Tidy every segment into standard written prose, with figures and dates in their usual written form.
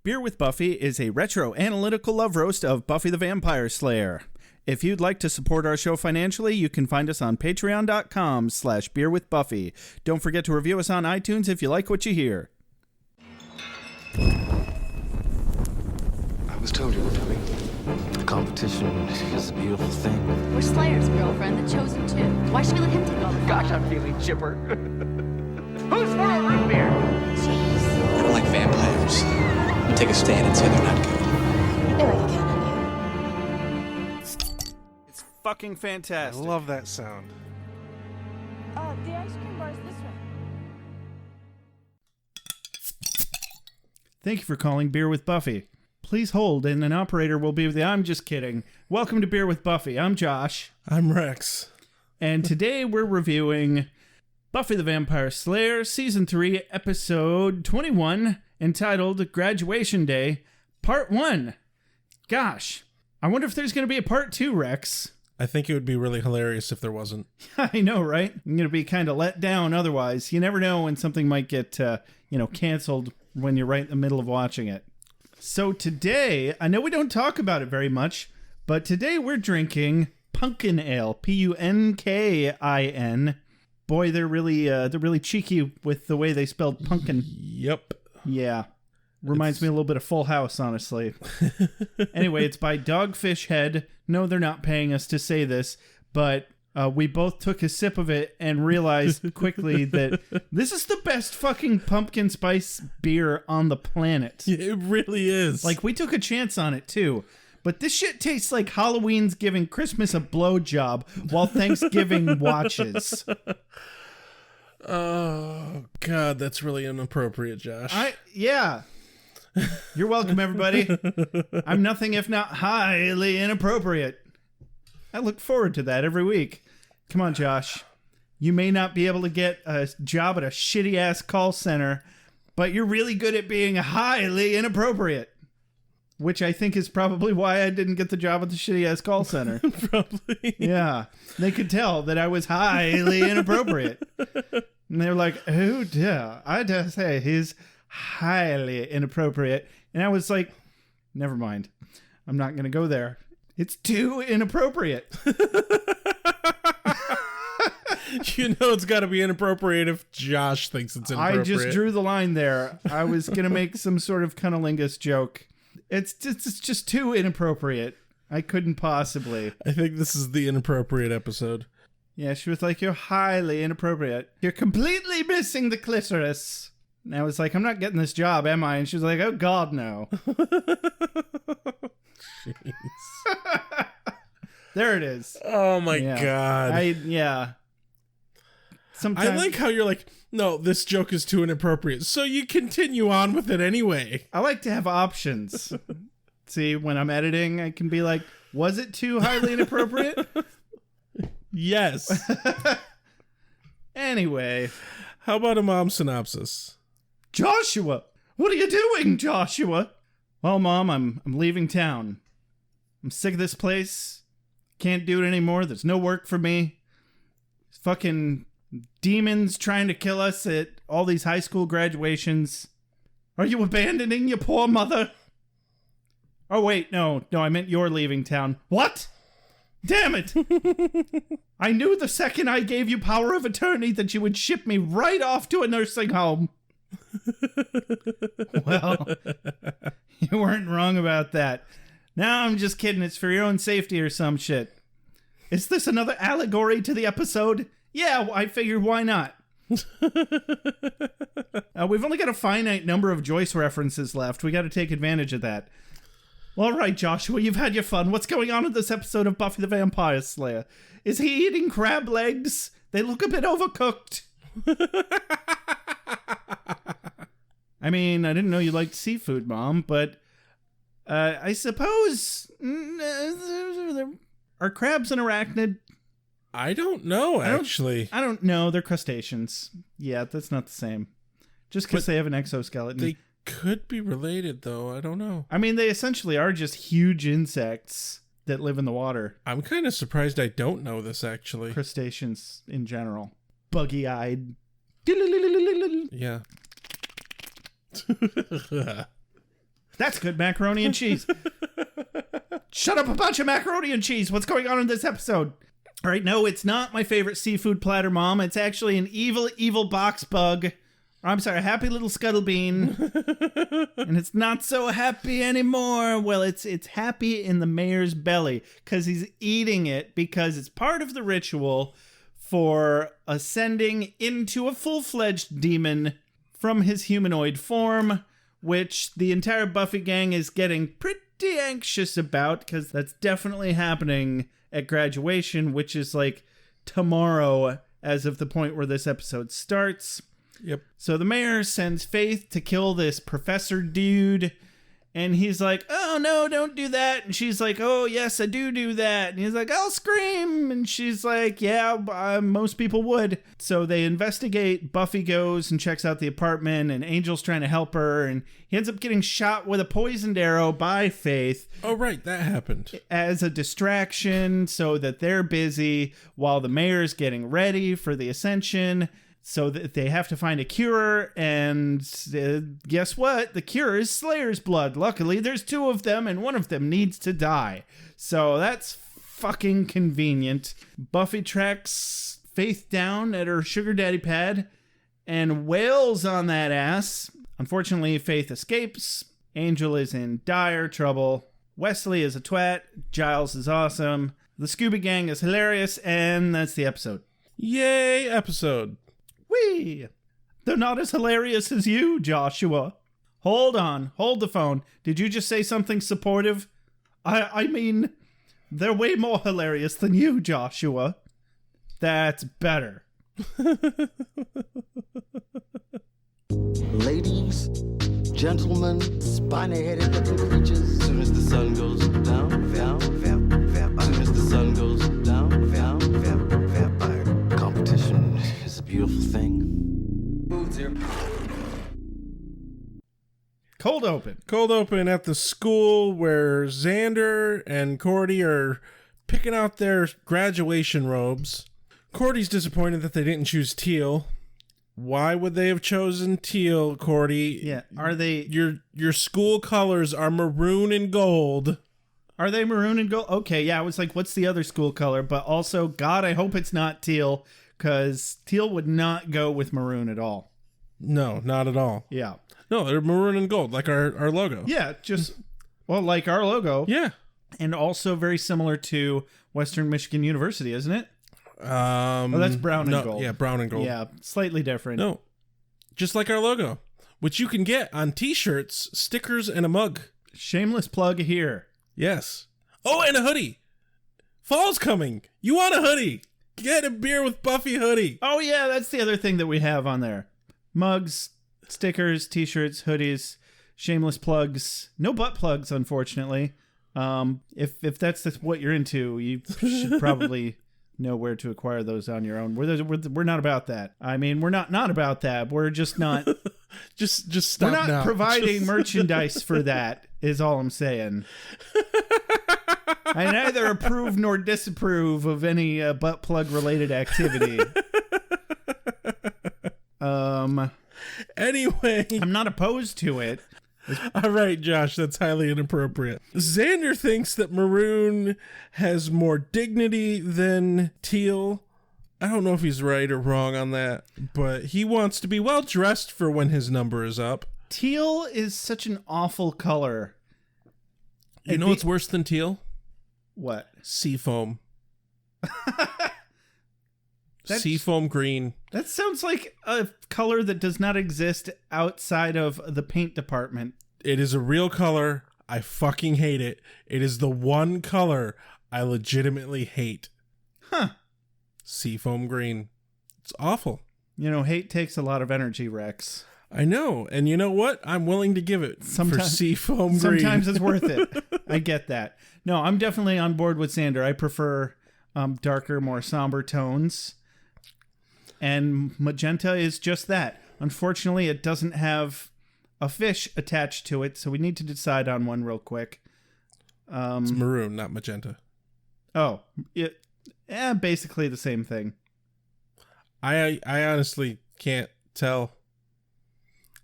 Beer with Buffy is a retro-analytical love roast of Buffy the Vampire Slayer. If you'd like to support our show financially, you can find us on patreon.com/beerwithbuffy. Don't forget to review us on iTunes if you like what you hear. I was told you were coming. Competition is a beautiful thing. We're Slayer's girlfriend, the chosen two. Why should we let him take all the fun? Gosh, I'm feeling chipper. Who's for a root beer? Jeez. I don't like vampires. You take a stand and say they're not good. I like a count on It's fucking I fantastic. love that sound. The ice cream bar is this way. Thank you for calling Beer with Buffy. Please hold, and an operator will be with you. I'm just kidding. Welcome to Beer with Buffy. I'm Josh. I'm Rex. And today we're reviewing Buffy the Vampire Slayer, Season 3, Episode 21, entitled Graduation Day, Part 1. Gosh, I wonder if there's going to be a Part 2, Rex. I think it would be really hilarious if there wasn't. I know, right? I'm going to be kind of let down otherwise. You never know when something might get, canceled when you're right in the middle of watching it. So today, I know we don't talk about it very much, but today we're drinking pumpkin ale, Punkin. Boy, they're really cheeky with the way they spelled pumpkin. Yep. Yeah. Reminds me a little bit of Full House, honestly. Anyway, it's by Dogfish Head. No, they're not paying us to say this, but we both took a sip of it and realized quickly that this is the best fucking pumpkin spice beer on the planet. It really is. Like, we took a chance on it, too. But this shit tastes like Halloween's giving Christmas a blowjob while Thanksgiving watches. Oh, God, that's really inappropriate, Josh. Yeah. You're welcome, everybody. I'm nothing if not highly inappropriate. I look forward to that every week. Come on, Josh. You may not be able to get a job at a shitty-ass call center, but you're really good at being highly inappropriate. Which I think is probably why I didn't get the job at the shitty-ass call center. Probably. Yeah. They could tell that I was highly inappropriate. And they're like, oh, yeah, I just say he's highly inappropriate. And I was like, never mind. I'm not going to go there. It's too inappropriate. You know it's got to be inappropriate if Josh thinks it's inappropriate. I just drew the line there. I was going to make some sort of cunnilingus joke. It's just too inappropriate. I couldn't possibly. I think this is the inappropriate episode. Yeah, she was like, you're highly inappropriate. You're completely missing the clitoris. And I was like, I'm not getting this job, am I? And she was like, oh, God, no. Jeez. There it is. Oh, my God. Sometimes I like how you're like, no, this joke is too inappropriate. So you continue on with it anyway. I like to have options. See, when I'm editing, I can be like, was it too highly inappropriate? Yes. Anyway. How about a mom synopsis? Joshua! What are you doing, Joshua? Well, Mom, I'm leaving town. I'm sick of this place. Can't do it anymore. There's no work for me. Fucking demons trying to kill us at all these high school graduations. Are you abandoning your poor mother? Oh, wait, no, I meant you're leaving town. What? Damn it! I knew the second I gave you power of attorney that you would ship me right off to a nursing home. Well, you weren't wrong about that. No, I'm just kidding. It's for your own safety or some shit. Is this another allegory to the episode? Yeah, I figured why not? We've only got a finite number of Joyce references left. We got to take advantage of that. All right, Joshua, you've had your fun. What's going on in this episode of Buffy the Vampire Slayer? Is he eating crab legs? They look a bit overcooked. I mean, I didn't know you liked seafood, Mom, but I suppose... Are crabs an arachnid? I don't know, actually. I don't know. They're crustaceans. Yeah, that's not the same. Just because they have an exoskeleton. They could be related, though. I don't know. I mean, they essentially are just huge insects that live in the water. I'm kind of surprised I don't know this, actually. Crustaceans in general. Buggy-eyed. Yeah. That's good macaroni and cheese. Shut up about your macaroni and cheese. What's going on in this episode? All right, no, it's not my favorite seafood platter, Mom. It's actually an evil, evil box bug. I'm sorry, a happy little scuttle bean. And it's not so happy anymore. Well, it's happy in the mayor's belly because he's eating it because it's part of the ritual for ascending into a full-fledged demon from his humanoid form, which the entire Buffy gang is getting pretty anxious about because that's definitely happening at graduation, which is like tomorrow as of the point where this episode starts. Yep. So the mayor sends Faith to kill this professor dude, and he's like, oh no, don't do that. And she's like, oh yes, I do that. And he's like, I'll scream. And she's like, yeah, most people would. So they investigate. Buffy goes and checks out the apartment, and Angel's trying to help her, and he ends up getting shot with a poisoned arrow by Faith. Oh, right, that happened. As a distraction so that they're busy while the mayor's getting ready for the ascension. So that they have to find a cure, and guess what? The cure is Slayer's blood. Luckily, there's 2 of them, and one of them needs to die. So that's fucking convenient. Buffy tracks Faith down at her sugar daddy pad and wails on that ass. Unfortunately, Faith escapes. Angel is in dire trouble. Wesley is a twat. Giles is awesome. The Scooby Gang is hilarious, and that's the episode. Yay, episode. Whee! They're not as hilarious as you, Joshua. Hold on. Hold the phone. Did you just say something supportive? I mean, they're way more hilarious than you, Joshua. That's better. Ladies, gentlemen, spiny-headed looking creatures. As soon as the sun goes down, vampire. As soon as the sun goes down, vampire. Competition is a beautiful thing. Cold open. Cold open at the school where Xander and Cordy are picking out their graduation robes. Cordy's disappointed that they didn't choose teal. Why would they have chosen teal, Cordy? Yeah, are they... Your school colors are maroon and gold. Are they maroon and gold? Okay, yeah, I was like, what's the other school color? But also, God, I hope it's not teal, because teal would not go with maroon at all. No, not at all. Yeah. No, they're maroon and gold, like our logo. Yeah, just, well, like our logo. Yeah. And also very similar to Western Michigan University, isn't it? Oh, that's brown and gold. Yeah, brown and gold. Yeah, slightly different. No, just like our logo, which you can get on t-shirts, stickers, and a mug. Shameless plug here. Yes. Oh, and a hoodie. Fall's coming. You want a hoodie? Get a beer with Buffy hoodie. Oh, yeah, that's the other thing that we have on there. Mugs, stickers, t-shirts, hoodies, shameless plugs. No butt plugs, unfortunately. If that's what you're into, you should probably know where to acquire those on your own. We're not about that. I mean, we're not about that. We're just not... just stop now. We're not providing merchandise for that, is all I'm saying. I neither approve nor disapprove of any butt plug related activity. Anyway, I'm not opposed to it. All right, Josh, that's highly inappropriate. Xander thinks that maroon has more dignity than teal. I don't know if he's right or wrong on that, but he wants to be well dressed for when his number is up. Teal is such an awful color. You know what's worse than teal? What? Seafoam. Seafoam green. That sounds like a color that does not exist outside of the paint department. It is a real color. I fucking hate it. It is the one color I legitimately hate. Huh. Seafoam green. It's awful. You know, hate takes a lot of energy, Rex. I know. And you know what? I'm willing to give it for seafoam green. Sometimes it's worth it. I get that. No, I'm definitely on board with Xander. I prefer darker, more somber tones. And magenta is just that. Unfortunately, it doesn't have a fish attached to it, so we need to decide on one real quick. It's maroon, not magenta. Oh, basically the same thing. I honestly can't tell.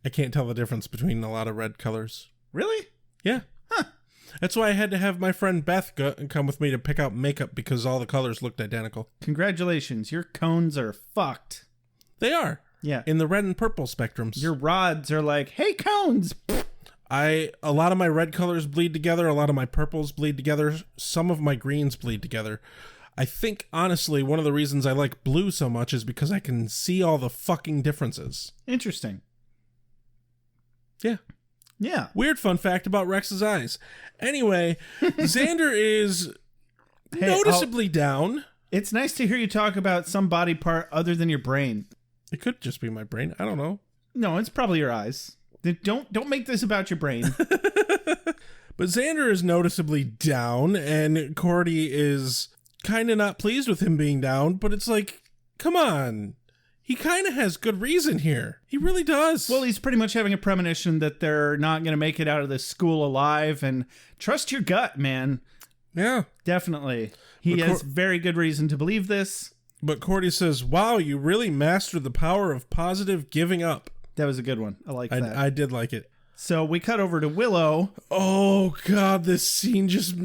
I can't tell the difference between a lot of red colors. Really? Yeah. That's why I had to have my friend Beth come with me to pick out makeup because all the colors looked identical. Congratulations, your cones are fucked. They are. Yeah. In the red and purple spectrums. Your rods are like, hey, cones! A lot of my red colors bleed together, a lot of my purples bleed together, some of my greens bleed together. I think, honestly, one of the reasons I like blue so much is because I can see all the fucking differences. Interesting. Yeah. Yeah. Weird fun fact about Rex's eyes. Anyway, Xander is noticeably down. It's nice to hear you talk about some body part other than your brain. It could just be my brain. I don't know. No, it's probably your eyes. Don't make this about your brain. But Xander is noticeably down, and Cordy is kind of not pleased with him being down, but it's like, come on. He kind of has good reason here. He really does. Well, he's pretty much having a premonition that they're not going to make it out of this school alive, and trust your gut, man. Yeah. Definitely. He has very good reason to believe this. But Cordy says, wow, you really mastered the power of positive giving up. That was a good one. I like that. I did like it. So we cut over to Willow. Oh, God, this scene just...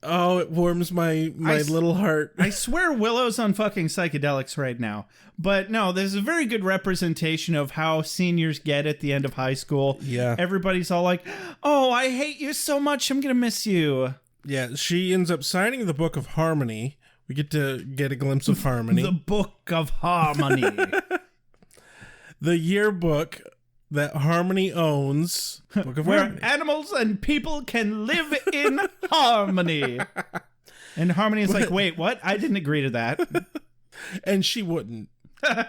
Oh, it warms my little heart. I swear Willow's on fucking psychedelics right now. But no, there's a very good representation of how seniors get at the end of high school. Yeah. Everybody's all like, oh, I hate you so much. I'm going to miss you. Yeah, she ends up signing the Book of Harmony. We get to get a glimpse of Harmony. The Book of Harmony. The yearbook that Harmony owns. Book of Where Harmony. animals and people can live in harmony. And Harmony is like, wait, what? I didn't agree to that. And she wouldn't.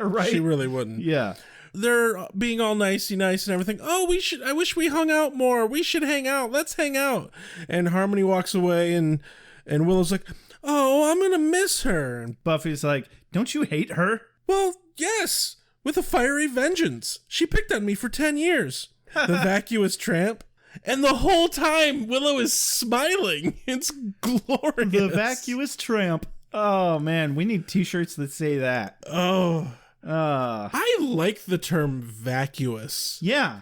Right? She really wouldn't. Yeah. They're being all nicey nice and everything. Oh, I wish we hung out more. We should hang out. Let's hang out. And Harmony walks away and Willow's like, oh, I'm going to miss her. And Buffy's like, don't you hate her? well, yes, with a fiery vengeance. She picked on me for 10 years. The vacuous tramp. And the whole time, Willow is smiling. It's glorious. The vacuous tramp. Oh, man, we need t-shirts that say that. Oh. I like the term vacuous. Yeah.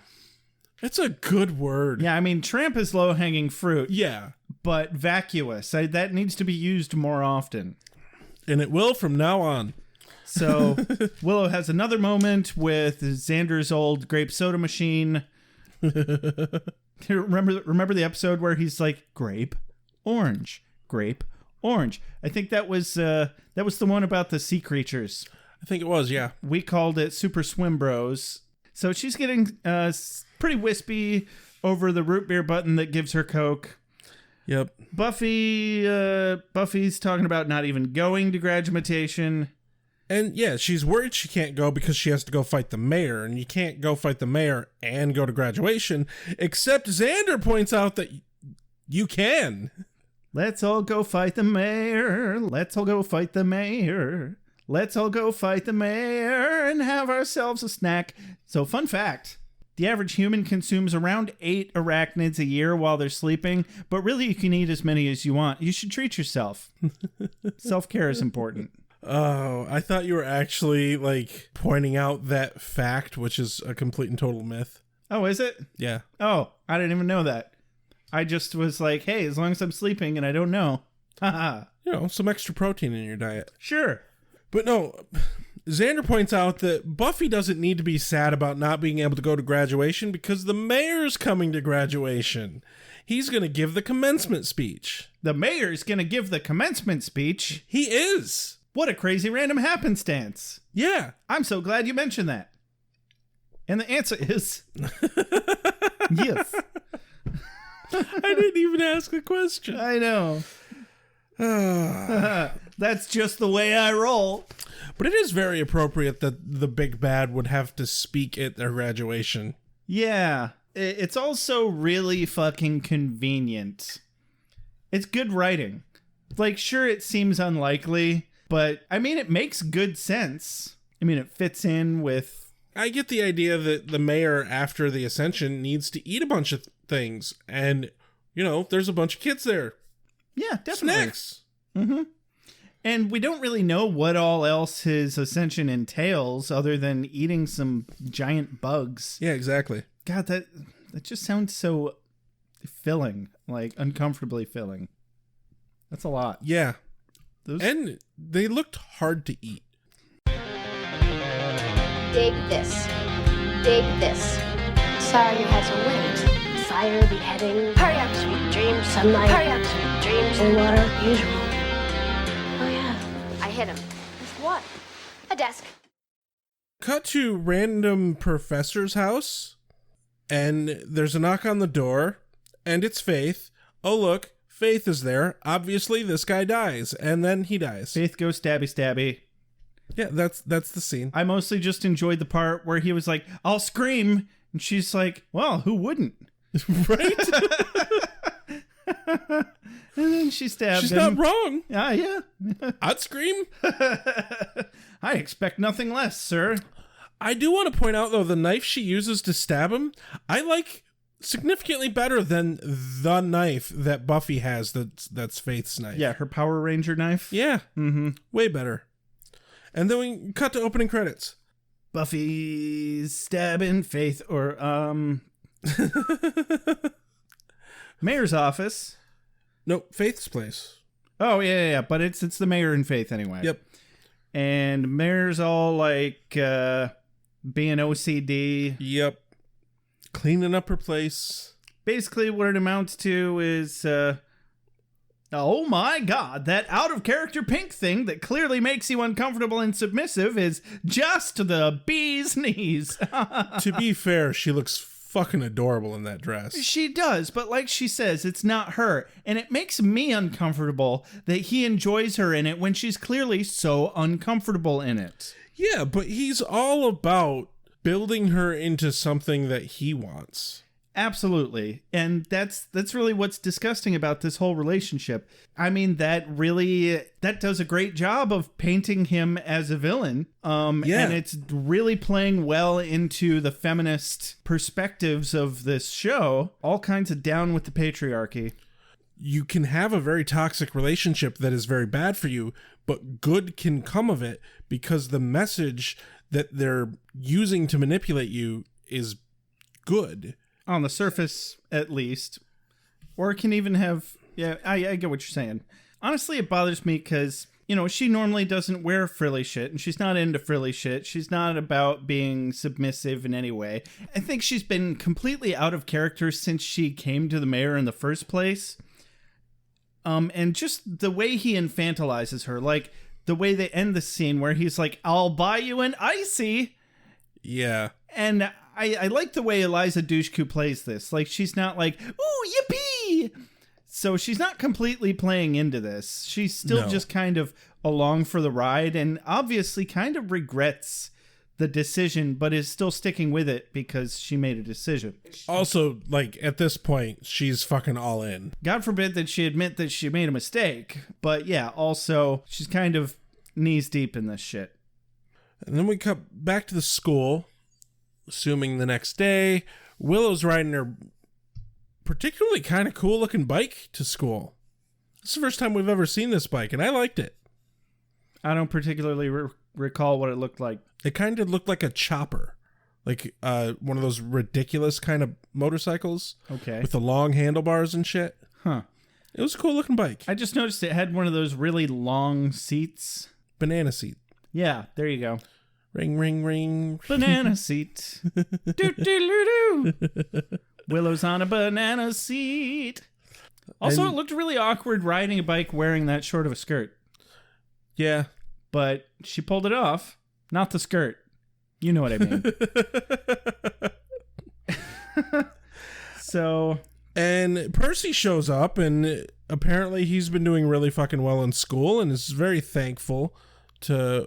It's a good word. Yeah, I mean, tramp is low-hanging fruit. Yeah. But vacuous, that needs to be used more often. And it will from now on. So Willow has another moment with Xander's old grape soda machine. Remember the episode where he's like, grape, orange, grape, orange. I think that was the one about the sea creatures. I think it was, yeah. We called it Super Swim Bros. So she's getting pretty wispy over the root beer button that gives her Coke. Yep. Buffy's talking about not even going to graduation. And yeah, she's worried she can't go because she has to go fight the mayor, and you can't go fight the mayor and go to graduation, except Xander points out that you can. Let's all go fight the mayor. Let's all go fight the mayor. Let's all go fight the mayor and have ourselves a snack. So, fun fact. The average human consumes around 8 arachnids a year while they're sleeping, but really you can eat as many as you want. You should treat yourself. Self-care is important. Oh, I thought you were actually, like, pointing out that fact, which is a complete and total myth. Oh, is it? Yeah. Oh, I didn't even know that. I just was like, hey, as long as I'm sleeping and I don't know. Haha. You know, some extra protein in your diet. Sure. But no, Xander points out that Buffy doesn't need to be sad about not being able to go to graduation because the mayor's coming to graduation. He's going to give the commencement speech. The mayor's going to give the commencement speech? He is. What a crazy random happenstance. Yeah. I'm so glad you mentioned that. And the answer is yes. I didn't even ask a question. I know. That's just the way I roll. But it is very appropriate that the big bad would have to speak at their graduation. Yeah. It's also really fucking convenient. It's good writing. Like, sure, it seems unlikely, but I mean, it makes good sense. I mean, it fits in with... I get the idea that the mayor, after the ascension, needs to eat a bunch of things. And, you know, there's a bunch of kids there. Yeah, definitely. Snacks. Mm-hmm. And we don't really know what all else his ascension entails other than eating some giant bugs. Yeah, exactly. God, that just sounds so filling, like uncomfortably filling. That's a lot. Yeah. Those... And they looked hard to eat. Dig this. Dig this. Sorry you had to wait. Fire, beheading. Hurry up, sweet dreams. Sunlight. Hurry up, sweet dreams. And water, usual. Oh yeah, I hit him. With what? A desk. Cut to random professor's house, and there's a knock on the door, and it's Faith. Oh look, Faith is there. Obviously, this guy dies, and then he dies. Faith goes stabby stabby. Yeah, that's the scene. I mostly just enjoyed the part where he was like, I'll scream. And she's like, well, who wouldn't? Right? And then she stabs She's him. not wrong. Yeah. I'd scream. I expect nothing less, sir. I do want to point out, though, the knife she uses to stab him, I like significantly better than the knife that Buffy has that's Faith's knife. Yeah, her Power Ranger knife. Yeah. Mm-hmm. Way better. And then we cut to opening credits. Buffy's stabbing Faith, or, Mayor's office. Nope, Faith's place. Oh, yeah, but it's the Mayor and Faith anyway. Yep. And Mayor's all like, being OCD. Yep. Cleaning up her place. Basically, what it amounts to is, oh my god, that out-of-character pink thing that clearly makes you uncomfortable and submissive is just the bee's knees. To be fair, she looks fucking adorable in that dress. She does, but like she says, it's not her. And it makes me uncomfortable that he enjoys her in it when she's clearly so uncomfortable in it. Yeah, but he's all about building her into something that he wants. Absolutely. And that's really what's disgusting about this whole relationship. I mean, that does a great job of painting him as a villain. Yeah. And it's really playing well into the feminist perspectives of this show. All kinds of down with the patriarchy. You can have a very toxic relationship that is very bad for you, but good can come of it because the message that they're using to manipulate you is good. On the surface, at least. Or it can even have... Yeah, I get what you're saying. Honestly, it bothers me because, she normally doesn't wear frilly shit, and she's not into frilly shit. She's not about being submissive in any way. I think she's been completely out of character since she came to the mayor in the first place. And just the way he infantilizes her, like the way they end the scene where he's like, I'll buy you an icy. Yeah. And I like the way Eliza Dushku plays this. Like, she's not like, ooh, yippee! So she's not completely playing into this. She's still just kind of along for the ride and obviously kind of regrets the decision, but is still sticking with it because she made a decision. Also, like, at this point, she's fucking all in. God forbid that she admit that she made a mistake. But yeah, also, she's kind of knees deep in this shit. And then we cut back to the school. Assuming the next day, Willow's riding her particularly kind of cool looking bike to school. It's the first time we've ever seen this bike, and I liked it. I don't particularly recall what it looked like. It kind of looked like a chopper, like one of those ridiculous kind of motorcycles. Okay. With the long handlebars and shit. Huh. It was a cool looking bike. I just noticed it had one of those really long seats. Banana seat. Yeah, there you go. Ring, ring, ring. Banana seat. Do-do-do-do. Willow's on a banana seat. Also, it looked really awkward riding a bike wearing that short of a skirt. Yeah. But she pulled it off. Not the skirt. You know what I mean. So... And Percy shows up, and apparently he's been doing really fucking well in school and is very thankful to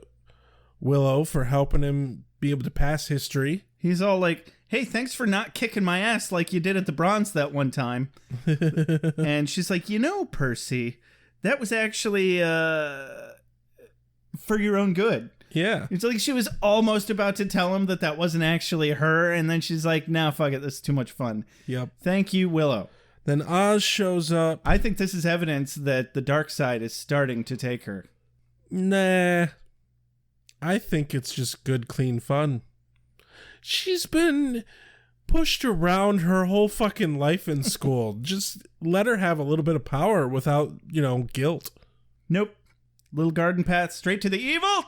Willow for helping him be able to pass history. He's all like, hey, thanks for not kicking my ass like you did at the Bronze that one time. And she's like, Percy, that was actually for your own good. Yeah. It's like she was almost about to tell him that wasn't actually her, and then she's like, nah, fuck it, this is too much fun. Yep. Thank you, Willow. Then Oz shows up. I think this is evidence that the dark side is starting to take her. Nah. I think it's just good, clean fun. She's been pushed around her whole fucking life in school. Just let her have a little bit of power without, guilt. Nope. Little garden path straight to the evil.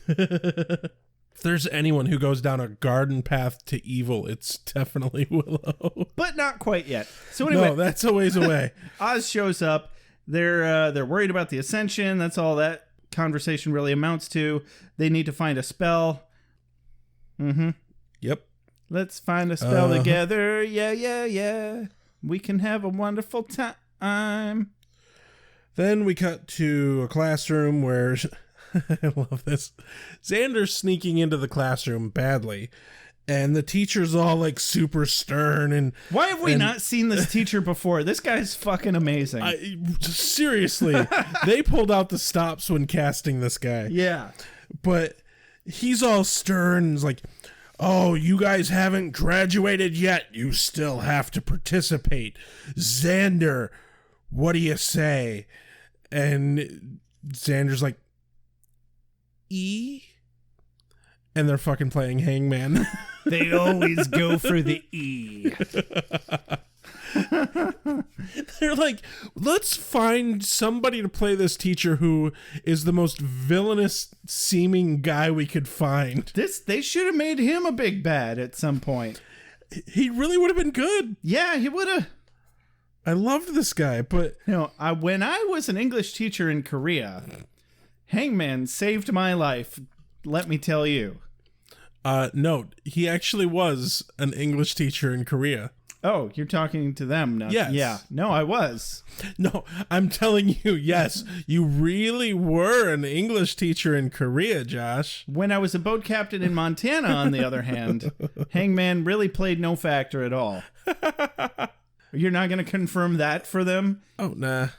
If there's anyone who goes down a garden path to evil, it's definitely Willow. But not quite yet. So anyway, No, that's a ways away. Oz shows up. They're worried about the Ascension. That's all that conversation really amounts to. They need to find a spell. Mm-hmm. Yep. Let's find a spell together. Yeah. We can have a wonderful time. Then we cut to a classroom where... I love this. Xander's sneaking into the classroom badly, and the teacher's all like super stern. And why have we not seen this teacher before? This guy's fucking amazing. Seriously, they pulled out the stops when casting this guy. Yeah. But he's all stern. He's like, oh, you guys haven't graduated yet. You still have to participate. Xander, what do you say? And Xander's like, E? And they're fucking playing Hangman. They always go for the E. They're like, let's find somebody to play this teacher who is the most villainous seeming guy we could find. They should have made him a big bad at some point. He really would have been good. Yeah, he would have. I loved this guy, but... when I was an English teacher in Korea... Hangman saved my life, let me tell you. No, he actually was an English teacher in Korea. Oh, you're talking to them now. Yes. Yeah. No, I was. No, I'm telling you, yes, you really were an English teacher in Korea, Josh. When I was a boat captain in Montana, on the other hand, Hangman really played no factor at all. You're not going to confirm that for them? Oh, nah.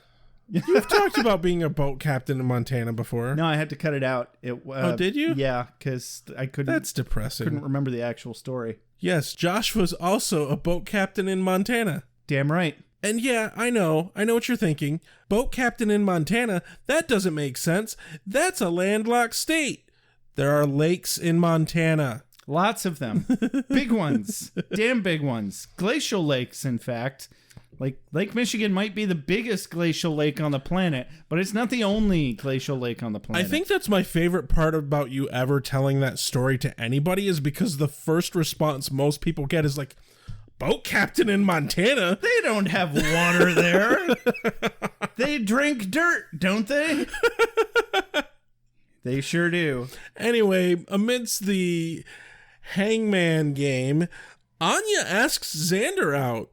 You've talked about being a boat captain in Montana before. No, I had to cut it out. Oh, did you? Yeah, because I couldn't. That's depressing. Couldn't remember the actual story. Yes, Josh was also a boat captain in Montana. Damn right. And yeah, I know what you're thinking. Boat captain in Montana? That doesn't make sense. That's a landlocked state. There are lakes in Montana. Lots of them. Big ones. Damn big ones. Glacial lakes, in fact. Like, Lake Michigan might be the biggest glacial lake on the planet, but it's not the only glacial lake on the planet. I think that's my favorite part about you ever telling that story to anybody is because the first response most people get is like, boat captain in Montana? They don't have water there. They drink dirt, don't they? They sure do. Anyway, amidst the Hangman game, Anya asks Xander out.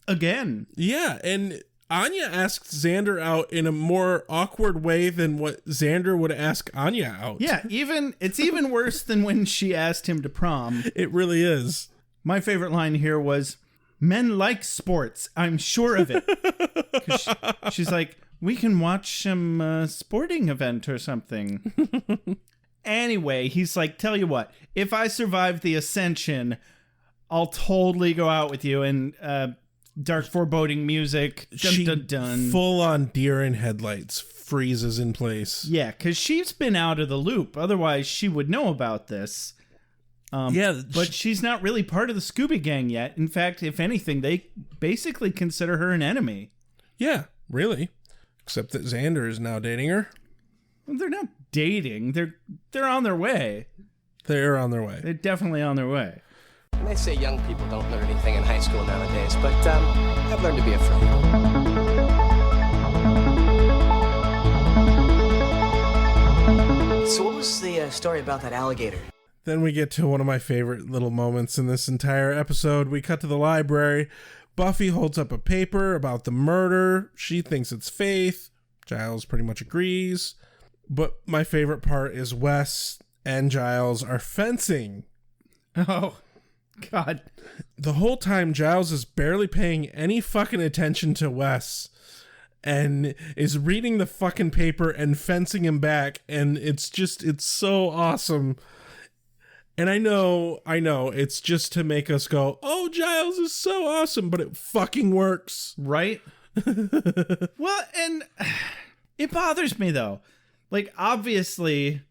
Again. Yeah, and Anya asks Xander out in a more awkward way than what Xander would ask Anya out. Yeah, it's even worse than when she asked him to prom. It really is. My favorite line here was, men like sports, I'm sure of it. 'Cause she's like, we can watch some sporting event or something. Anyway, he's like, tell you what, if I survive the Ascension, I'll totally go out with you. And dark foreboding music. Dun, dun, dun. Full on deer in headlights freezes in place. Yeah, because she's been out of the loop. Otherwise, she would know about this. But she's not really part of the Scooby Gang yet. In fact, if anything, they basically consider her an enemy. Yeah, really. Except that Xander is now dating her. Well, they're not dating. They're on their way. They're on their way. They're definitely on their way. And they say young people don't learn anything in high school nowadays, but I've learned to be afraid. So what was the story about that alligator? Then we get to one of my favorite little moments in this entire episode. We cut to the library. Buffy holds up a paper about the murder. She thinks it's Faith. Giles pretty much agrees. But my favorite part is Wes and Giles are fencing. Oh, God. The whole time, Giles is barely paying any fucking attention to Wes and is reading the fucking paper and fencing him back. And it's so awesome. And I know, it's just to make us go, oh, Giles is so awesome, but it fucking works. Right? Well, and it bothers me, though. Like, obviously,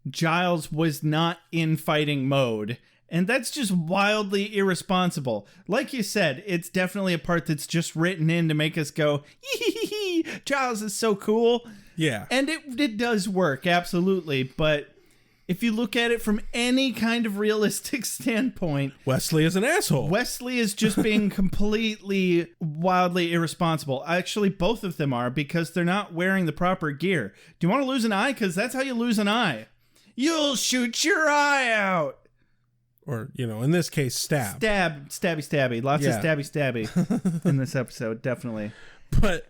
Giles was not in fighting mode, And that's just wildly irresponsible. Like you said, it's definitely a part that's just written in to make us go, hee, Giles is so cool. Yeah. And it does work, absolutely. But if you look at it from any kind of realistic standpoint, Wesley is an asshole. Wesley is just being completely wildly irresponsible. Actually, both of them are, because they're not wearing the proper gear. Do you want to lose an eye? Because that's how you lose an eye. You'll shoot your eye out. Or, in this case, stab. Stabby Stabby. Lots of Stabby Stabby in this episode, definitely. But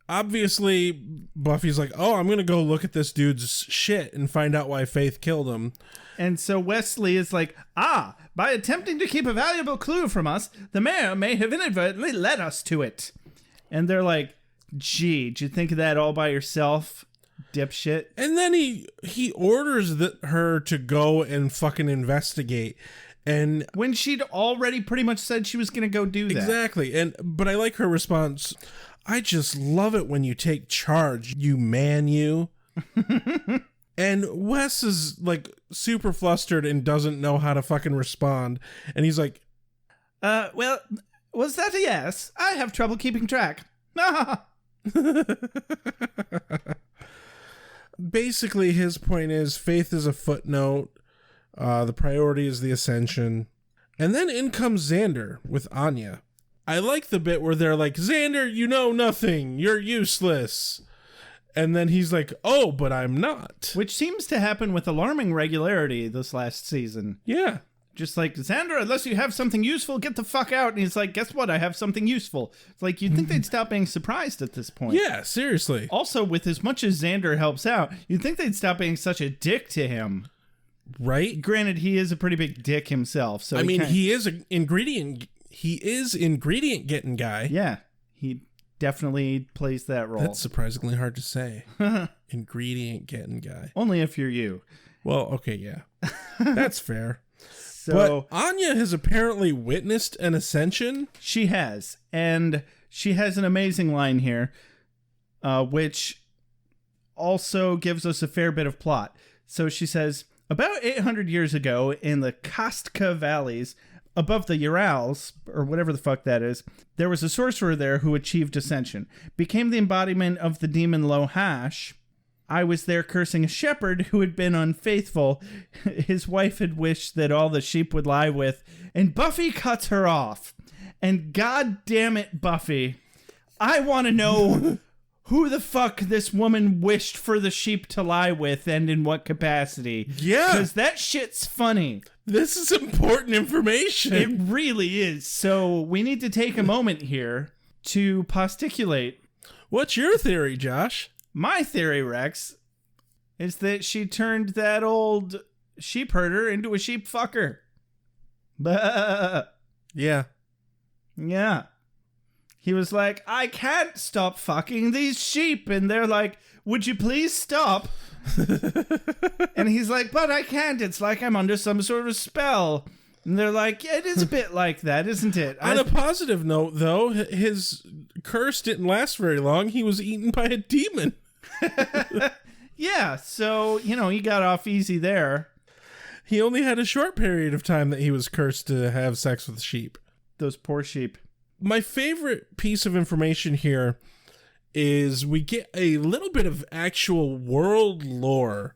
obviously, Buffy's like, oh, I'm going to go look at this dude's shit and find out why Faith killed him. And so Wesley is like, by attempting to keep a valuable clue from us, the mayor may have inadvertently led us to it. And they're like, gee, did you think of that all by yourself, dipshit? And then he orders her to go and fucking investigate. And when she'd already pretty much said she was going to go do that. Exactly. But I like her response. I just love it when you take charge, you man, you. And Wes is like super flustered and doesn't know how to fucking respond. And he's like, well, was that a yes? I have trouble keeping track. Basically, his point is Faith is a footnote. The priority is the Ascension. And then in comes Xander with Anya. I like the bit where they're like, Xander, you know nothing. You're useless. And then he's like, oh, but I'm not. Which seems to happen with alarming regularity this last season. Yeah. Just like, Xander, unless you have something useful, get the fuck out. And he's like, guess what? I have something useful. It's like, you'd think they'd stop being surprised at this point. Yeah, seriously. Also, with as much as Xander helps out, you'd think they'd stop being such a dick to him. Right? Granted, he is a pretty big dick himself. So he is an ingredient. He is ingredient getting guy. Yeah, he definitely plays that role. That's surprisingly hard to say. Ingredient getting guy. Only if you're you. Well, okay, yeah. That's fair. So, but Anya has apparently witnessed an ascension. She has. And she has an amazing line here, which also gives us a fair bit of plot. So she says, about 800 years ago in the Kastka valleys above the Urals, or whatever the fuck that is, there was a sorcerer there who achieved ascension, became the embodiment of the demon Lohash. I was there cursing a shepherd who had been unfaithful. His wife had wished that all the sheep would lie with, and Buffy cuts her off. And god damn it, Buffy, I want to know who the fuck this woman wished for the sheep to lie with and in what capacity. Yeah. Because that shit's funny. This is important information. It really is. So we need to take a moment here to posticulate. What's your theory, Josh? My theory, Rex, is that she turned that old sheep herder into a sheep fucker. Yeah. Yeah. He was like, I can't stop fucking these sheep. And they're like, would you please stop? And he's like, but I can't. It's like I'm under some sort of spell. And they're like, yeah, it is a bit like that, isn't it? On a positive note, though, his curse didn't last very long. He was eaten by a demon. Yeah, so, he got off easy there. He only had a short period of time that he was cursed to have sex with sheep. Those poor sheep. My favorite piece of information here is we get a little bit of actual world lore.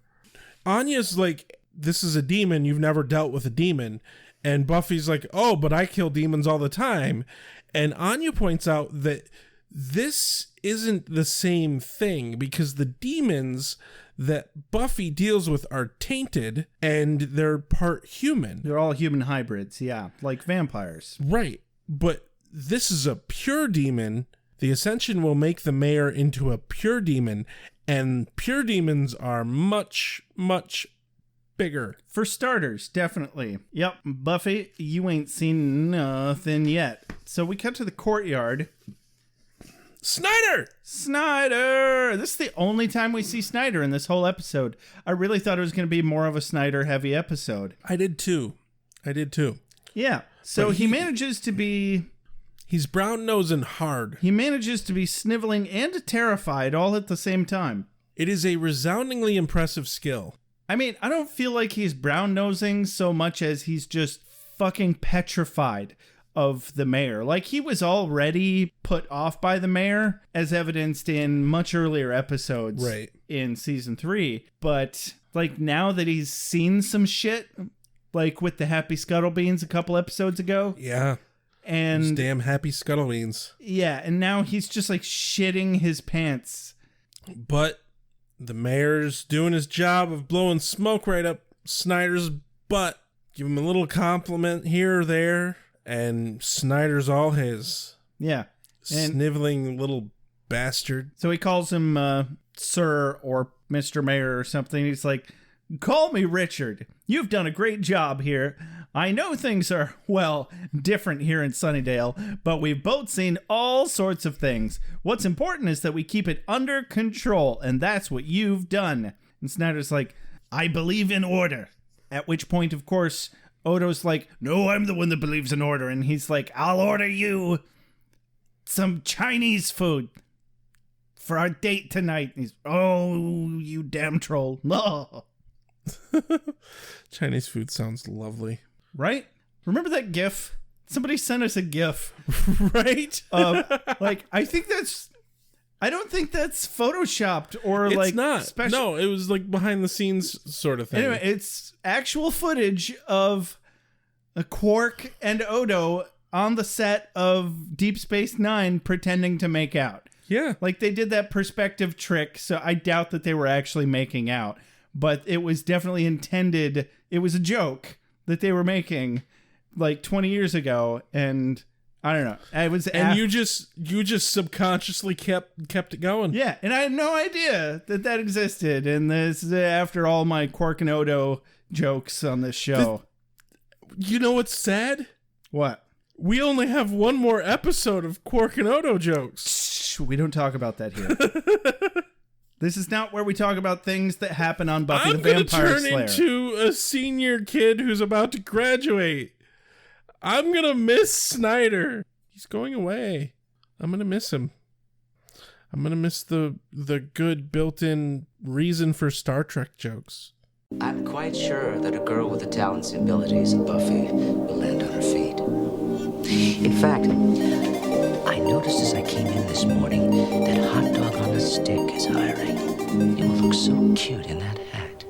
Anya's like, this is a demon. You've never dealt with a demon. And Buffy's like, oh, but I kill demons all the time. And Anya points out that this isn't the same thing because the demons that Buffy deals with are tainted and they're part human. They're all human hybrids, yeah, like vampires. Right, but this is a pure demon. The Ascension will make the mayor into a pure demon, and pure demons are much, much bigger. For starters, definitely. Yep, Buffy, you ain't seen nothing yet. So we cut to the courtyard. Snyder! This is the only time we see Snyder in this whole episode. I really thought it was going to be more of a Snyder-heavy episode. I did too. Yeah, so But he manages to be... He's brown-nosed and hard. He manages to be sniveling and terrified all at the same time. It is a resoundingly impressive skill. I mean, I don't feel like he's brown-nosing so much as he's just fucking petrified of the mayor. Like, he was already put off by the mayor, as evidenced in much earlier episodes in season 3. But, like, now that he's seen some shit, like with the Happy Scuttlebeans a couple episodes ago. Yeah. And those damn Happy Scuttlebeans. Yeah, and now he's just, like, shitting his pants. But the mayor's doing his job of blowing smoke right up Snyder's butt. Give him a little compliment here or there, and Snyder's all his. Yeah. And sniveling little bastard. So he calls him Sir or Mr. Mayor or something. He's like, call me Richard. You've done a great job here. I know things are, well, different here in Sunnydale, but we've both seen all sorts of things. What's important is that we keep it under control, and that's what you've done. And Snyder's like, I believe in order. At which point, of course, Odo's like, no, I'm the one that believes in order. And he's like, I'll order you some Chinese food for our date tonight. And he's, oh, you damn troll. Oh. Chinese food sounds lovely. Right? Remember that GIF? Somebody sent us a GIF. Right? Like, I don't think that's photoshopped or it's like not. special. No, it was like behind the scenes sort of thing. Anyway, it's actual footage of a Quark and Odo on the set of Deep Space Nine pretending to make out. Yeah. Like, they did that perspective trick, so I doubt that they were actually making out. But it was definitely intended. It was a joke that they were making like 20 years ago, and I don't know. You just subconsciously kept it going. Yeah, and I had no idea that existed. And this is after all my Quark and Odo jokes on this show. You know what's sad? What? We only have one more episode of Quark and Odo jokes. Shh, we don't talk about that here. This is not where we talk about things that happen on Buffy the Vampire Slayer. I'm going to turn into a senior kid who's about to graduate. I'm going to miss Snyder. He's going away. I'm going to miss him. I'm going to miss the good built-in reason for Star Trek jokes. I'm quite sure that a girl with the talents and abilities of Buffy will land on her feet. In fact, I noticed as I came in this morning that Hot Dog on a Stick is hiring. You will look so cute in that hat.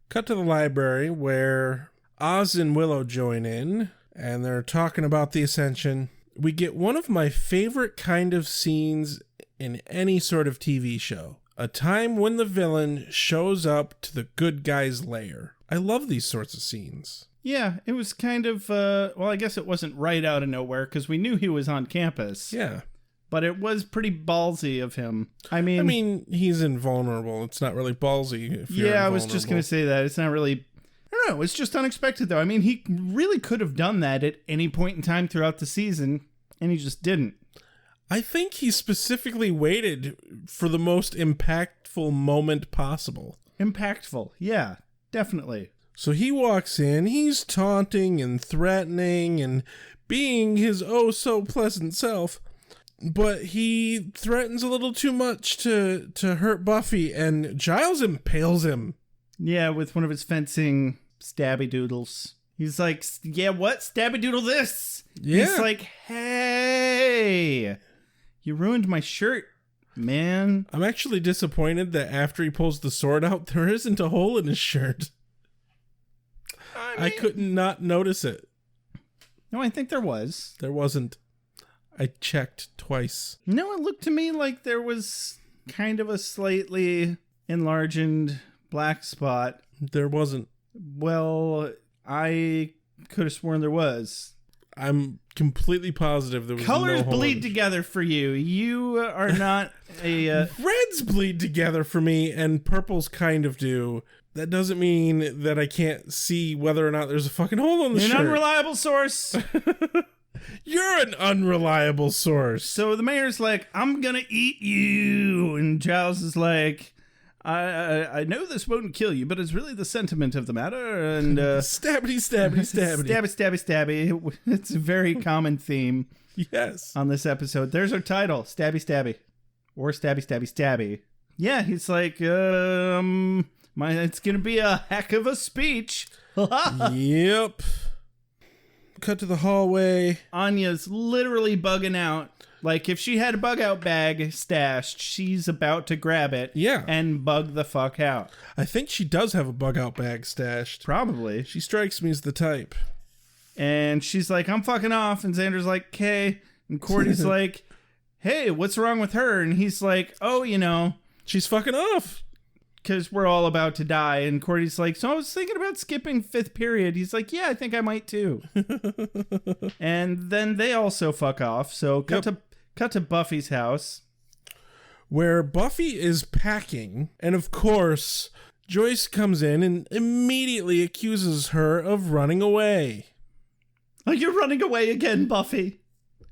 Cut to the library where Oz and Willow join in, and they're talking about the Ascension. We get one of my favorite kind of scenes in any sort of TV show. A time when the villain shows up to the good guy's lair. I love these sorts of scenes. Yeah, it was kind of, well, I guess it wasn't right out of nowhere because we knew he was on campus. Yeah. But it was pretty ballsy of him. I mean, he's invulnerable. It's not really ballsy if you're invulnerable. I was just going to say that. It's not really, I don't know, it's just unexpected though. I mean, he really could have done that at any point in time throughout the season, and he just didn't. I think he specifically waited for the most impactful moment possible. Impactful, yeah, definitely. So he walks in, he's taunting and threatening and being his oh-so-pleasant self, but he threatens a little too much to hurt Buffy, and Giles impales him. Yeah, with one of his fencing stabby doodles. He's like, yeah, what? Stabby doodle this? Yeah. He's like, hey, you ruined my shirt, man. I'm actually disappointed that after he pulls the sword out, there isn't a hole in his shirt. I couldn't not notice it. No, I think there was. There wasn't. I checked twice. No, it looked to me like there was kind of a slightly enlarged black spot. There wasn't. Well, I could have sworn there was. I'm completely positive there was Colors no hole bleed in together for you. You are not a... Reds bleed together for me, and purples kind of do. That doesn't mean that I can't see whether or not there's a fucking hole in the shirt. An unreliable source. You're an unreliable source. So the mayor's like, I'm gonna eat you. And Giles is like, I know this won't kill you, but it's really the sentiment of the matter. And stabby, stabby, stabby. Stabby, stabby, stabby. It's a very common theme. Yes. On this episode. There's our title, Stabby, Stabby. Or Stabby, Stabby, Stabby. Yeah, he's like, It's gonna be a heck of a speech. Yep. Cut to the hallway. Anya's literally bugging out. Like, if she had a bug out bag stashed, she's about to grab it and bug the fuck out. I think she does have a bug out bag stashed. Probably. She strikes me as the type. And she's like, I'm fucking off. And Xander's like, okay. And Cordy's like, hey, what's wrong with her? And he's like, oh, she's fucking off. Because we're all about to die. And Cordy's like, so I was thinking about skipping 5th period. He's like, yeah, I think I might too. And then they also fuck off. So cut to Buffy's house, where Buffy is packing. And of course, Joyce comes in and immediately accuses her of running away. Are you running away again, Buffy?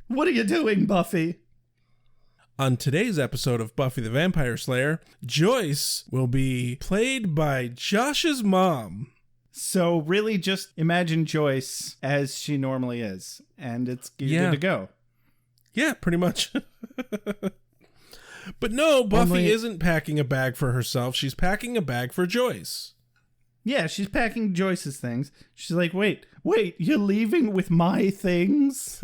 What are you doing, Buffy? On today's episode of Buffy the Vampire Slayer, Joyce will be played by Josh's mom. So really just imagine Joyce as she normally is, and you're good to go. Yeah, pretty much. But no, Buffy isn't packing a bag for herself. She's packing a bag for Joyce. Yeah, she's packing Joyce's things. She's like, wait, you're leaving with my things?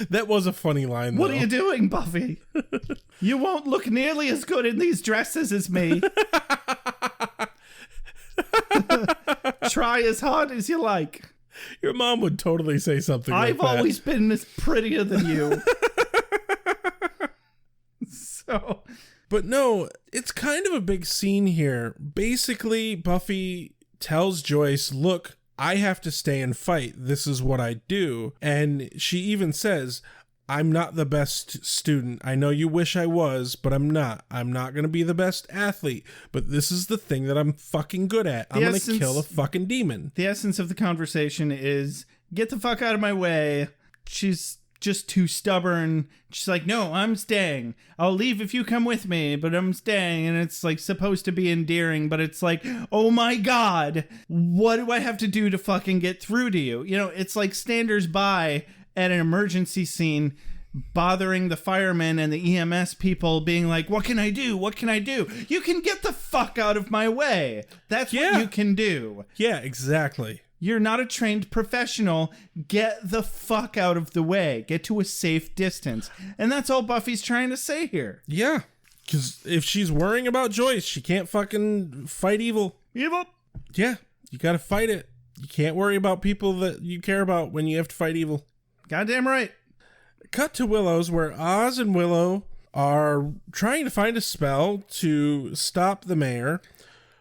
That was a funny line, though. What are you doing, Buffy? You won't look nearly as good in these dresses as me. Try as hard as you like. Your mom would totally say something like that. I've always been this prettier than you. But no, it's kind of a big scene here. Basically, Buffy tells Joyce, look, I have to stay and fight. This is what I do. And she even says, I'm not the best student. I know you wish I was, but I'm not. I'm not going to be the best athlete. But this is the thing that I'm fucking good at. I'm going to kill a fucking demon. The essence of the conversation is, get the fuck out of my way. She's just too stubborn. She's like, no, I'm staying. I'll leave if you come with me, but I'm staying. And it's like supposed to be endearing, but it's like, oh my God, what do I have to do to fucking get through to you? It's like standers by at an emergency scene, bothering the firemen and the EMS people, being like, what can I do? What can I do? You can get the fuck out of my way. That's what you can do. Yeah, exactly. You're not a trained professional. Get the fuck out of the way. Get to a safe distance. And that's all Buffy's trying to say here. Yeah. Because if she's worrying about Joyce, she can't fucking fight evil. Evil? Yeah. You gotta fight it. You can't worry about people that you care about when you have to fight evil. Goddamn right. Cut to Willow's, where Oz and Willow are trying to find a spell to stop the mayor.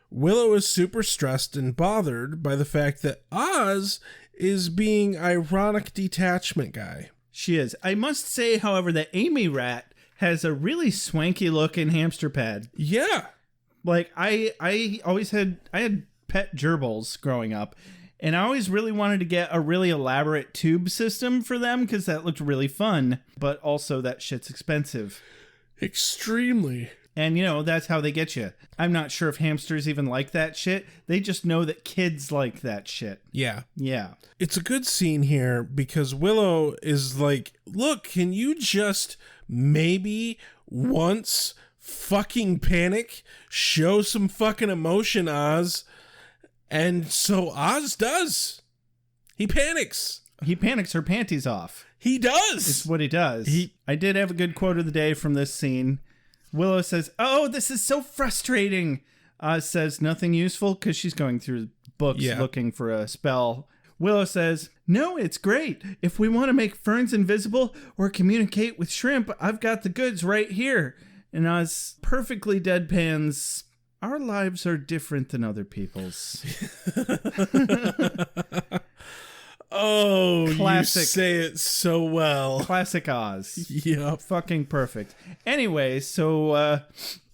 Willow is super stressed and bothered by the fact that Oz is being ironic detachment guy. She is. I must say, however, that Amy Rat has a really swanky looking hamster pad. Yeah. Like, I had pet gerbils growing up, and I always really wanted to get a really elaborate tube system for them because that looked really fun, but also that shit's expensive. Extremely. And, that's how they get you. I'm not sure if hamsters even like that shit. They just know that kids like that shit. Yeah. Yeah. It's a good scene here because Willow is like, look, can you just maybe once fucking panic? Show some fucking emotion, Oz. And so Oz does. He panics. He panics her panties off. He does. It's what he does. I did have a good quote of the day from this scene. Willow says, oh, this is so frustrating. Oz says, nothing useful, because she's going through books looking for a spell. Willow says, no, it's great. If we want to make ferns invisible or communicate with shrimp, I've got the goods right here. And Oz perfectly deadpans, our lives are different than other people's. Oh, classic. You say it so well. Classic Oz. Yep. Fucking perfect. Anyway, so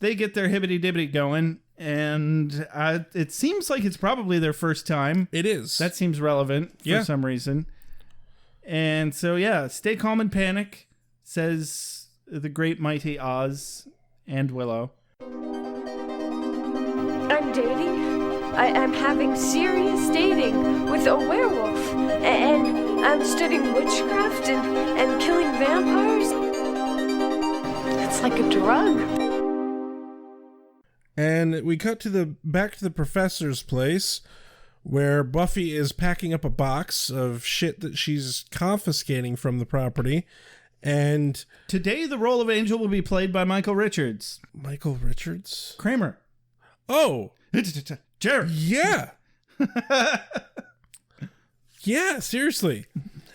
they get their hibbity-dibbity going, and it seems like it's probably their first time. It is. That seems relevant for some reason. And so, stay calm and panic, says the great mighty Oz and Willow. I'm dating. I'm having serious dating with a werewolf. And I'm studying witchcraft and killing vampires. It's like a drug. And we cut to back to the professor's place, where Buffy is packing up a box of shit that she's confiscating from the property. And today the role of Angel will be played by Michael Richards. Michael Richards? Kramer. Oh. Jerry. Yeah. Yeah, seriously.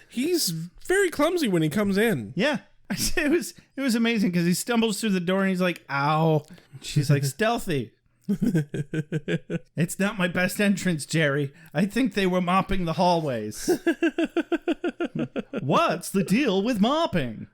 He's very clumsy when he comes in. Yeah. It was amazing because he stumbles through the door and he's like, ow. She's like, stealthy. It's not my best entrance, Jerry. I think they were mopping the hallways. What's the deal with mopping?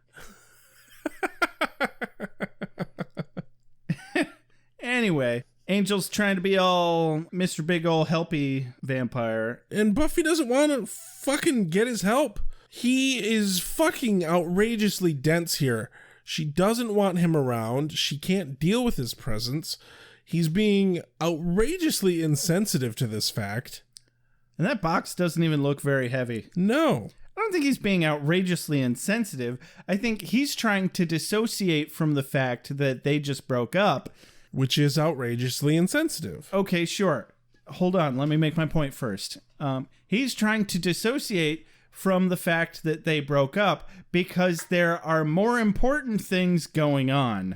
Anyway, Angel's trying to be all Mr. Big Ol' Helpy vampire. And Buffy doesn't want to fucking get his help. He is fucking outrageously dense here. She doesn't want him around. She can't deal with his presence. He's being outrageously insensitive to this fact. And that box doesn't even look very heavy. No. I don't think he's being outrageously insensitive. I think he's trying to dissociate from the fact that they just broke up. Which is outrageously insensitive. Okay, sure. Hold on. Let me make my point first. He's trying to dissociate from the fact that they broke up because there are more important things going on,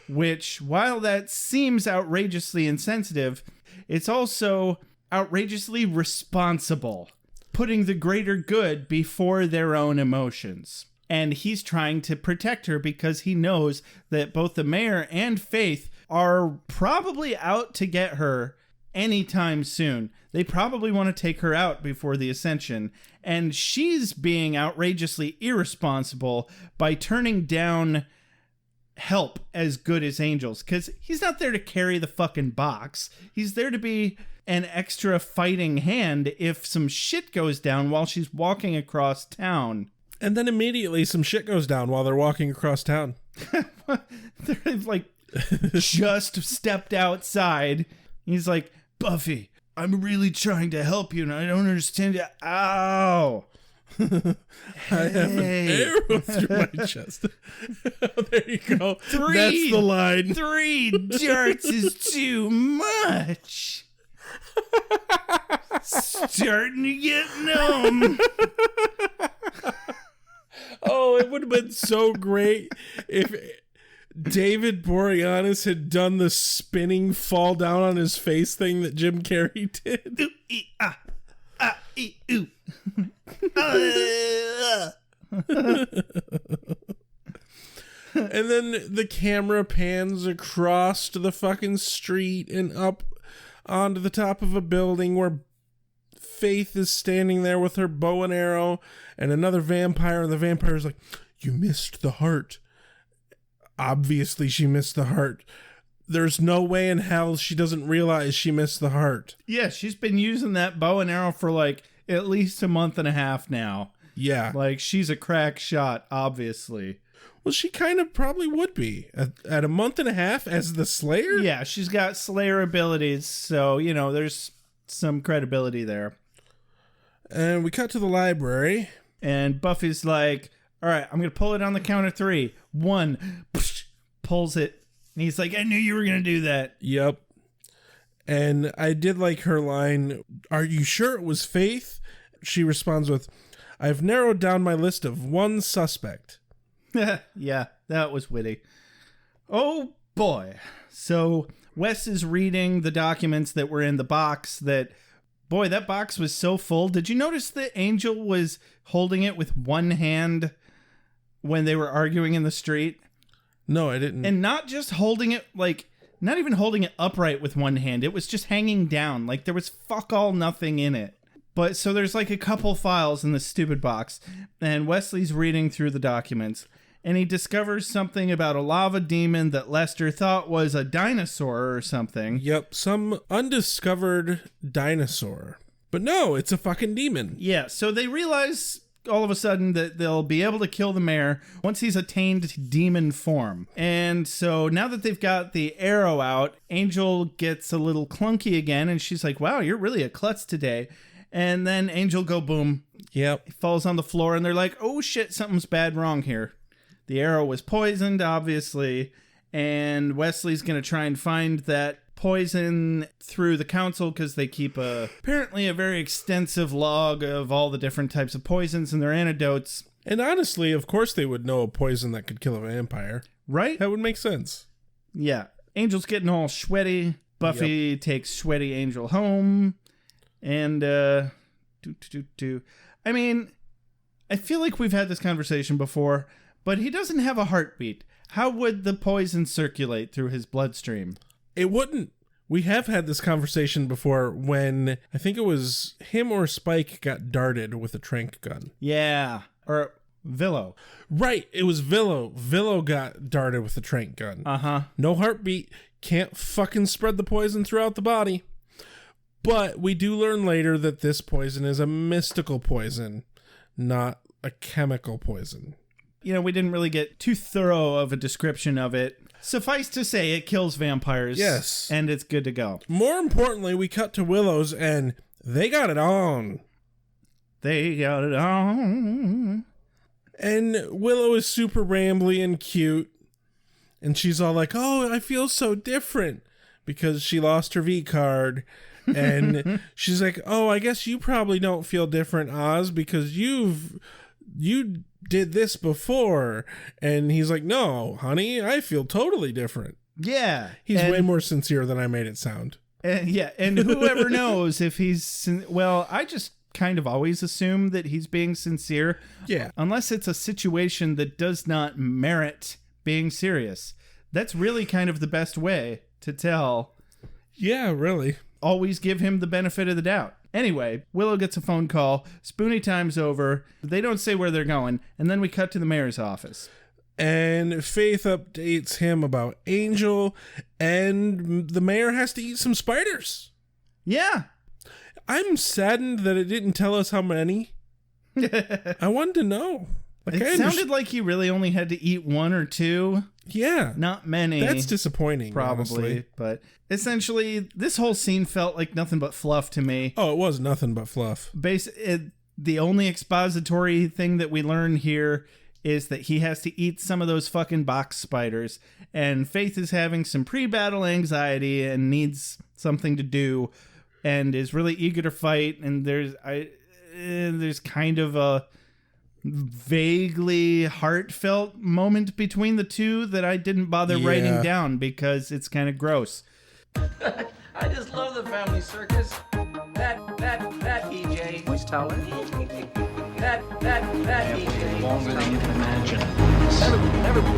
which, while that seems outrageously insensitive, it's also outrageously responsible, putting the greater good before their own emotions. And he's trying to protect her because he knows that both the mayor and Faith are probably out to get her anytime soon. They probably want to take her out before the Ascension. And she's being outrageously irresponsible by turning down help as good as Angel's. Because he's not there to carry the fucking box. He's there to be an extra fighting hand if some shit goes down while she's walking across town. And then immediately some shit goes down while they're walking across town. They've like just stepped outside. He's like, Buffy, I'm really trying to help you and I don't understand it. Ow. I have an arrow through my chest. There you go. That's the line. 3 darts is too much. Starting to get numb. Oh, it would have been so great if David Boreanaz had done the spinning fall down on his face thing that Jim Carrey did. Ooh, ee, ah, ah, ee, ooh. And then the camera pans across to the fucking street and up onto the top of a building where Faith is standing there with her bow and arrow and another vampire, and the vampire's like, you missed the heart. Obviously she missed the heart. There's no way in hell she doesn't realize she missed the heart. Yeah, she's been using that bow and arrow for like at least a month and a half now. Yeah. Like, she's a crack shot, obviously. Well, she kind of probably would be. At a month and a half as the Slayer? Yeah, she's got Slayer abilities, so, you know, there's some credibility there. And we cut to the library. And Buffy's like, all right, I'm going to pull it on the count of 3. 1, pulls it. And he's like, I knew you were going to do that. Yep. And I did like her line, are you sure it was Faith? She responds with, I've narrowed down my list of 1 suspect. Yeah, that was witty. Oh, boy. So Wes is reading the documents that were in the box that, boy, that box was so full. Did you notice that Angel was holding it with one hand when they were arguing in the street? No, I didn't. And not just holding it, like, not even holding it upright with one hand. It was just hanging down. Like, there was fuck all nothing in it. But so there's like a couple files in this stupid box, and Wesley's reading through the documents, and he discovers something about a lava demon that Lester thought was a dinosaur or something. Yep, some undiscovered dinosaur. But no, it's a fucking demon. Yeah, so they realize all of a sudden that they'll be able to kill the mayor once he's attained demon form. And so now that they've got the arrow out, Angel gets a little clunky again, and she's like, wow, you're really a klutz today. And then Angel go boom. Yep. He falls on the floor, and they're like, oh shit, something's bad wrong here. The arrow was poisoned, obviously, and Wesley's going to try and find that poison through the council because they keep apparently a very extensive log of all the different types of poisons and their antidotes. And honestly, of course they would know a poison that could kill a vampire. Right? That would make sense. Yeah. Angel's getting all sweaty. Buffy takes sweaty Angel home. And, I mean, I feel like we've had this conversation before, but he doesn't have a heartbeat. How would the poison circulate through his bloodstream? It wouldn't. We have had this conversation before when I think it was him or Spike got darted with a trank gun. Yeah. Or Villo. Right. It was Villo. Villo got darted with a trank gun. Uh-huh. No heartbeat. Can't fucking spread the poison throughout the body. But we do learn later that this poison is a mystical poison, not a chemical poison. You know, we didn't really get too thorough of a description of it. Suffice to say, it kills vampires. Yes. And it's good to go. More importantly, we cut to Willow's and they got it on. They got it on. And Willow is super rambly and cute. And she's all like, oh, I feel so different. Because she lost her V card. And she's like, oh, I guess you probably don't feel different, Oz, because you did this before. And he's like, no, honey, I feel totally different. Yeah. He's way more sincere than I made it sound. Yeah, and whoever knows if he's... Well, I just kind of always assume that he's being sincere. Yeah. Unless it's a situation that does not merit being serious. That's really kind of the best way to tell. Yeah, really. Always give him the benefit of the doubt. Anyway, Willow gets a phone call. Spoonie time's over. They don't say where they're going. And then we cut to the mayor's office. And Faith updates him about Angel. And the mayor has to eat some spiders. Yeah. I'm saddened that it didn't tell us how many. I wanted to know. Like, it sounded like he really only had to eat one or two. Yeah. Not many. That's disappointing, probably. Honestly. But essentially, this whole scene felt like nothing but fluff to me. Oh, it was nothing but fluff. The only expository thing that we learn here is that he has to eat some of those fucking box spiders. And Faith is having some pre-battle anxiety and needs something to do and is really eager to fight. And there's kind of a vaguely heartfelt moment between the two that I didn't bother writing down because it's kind of gross. I just love the family circus. That EJ. Who's taller? That EJ. Longer than you can imagine.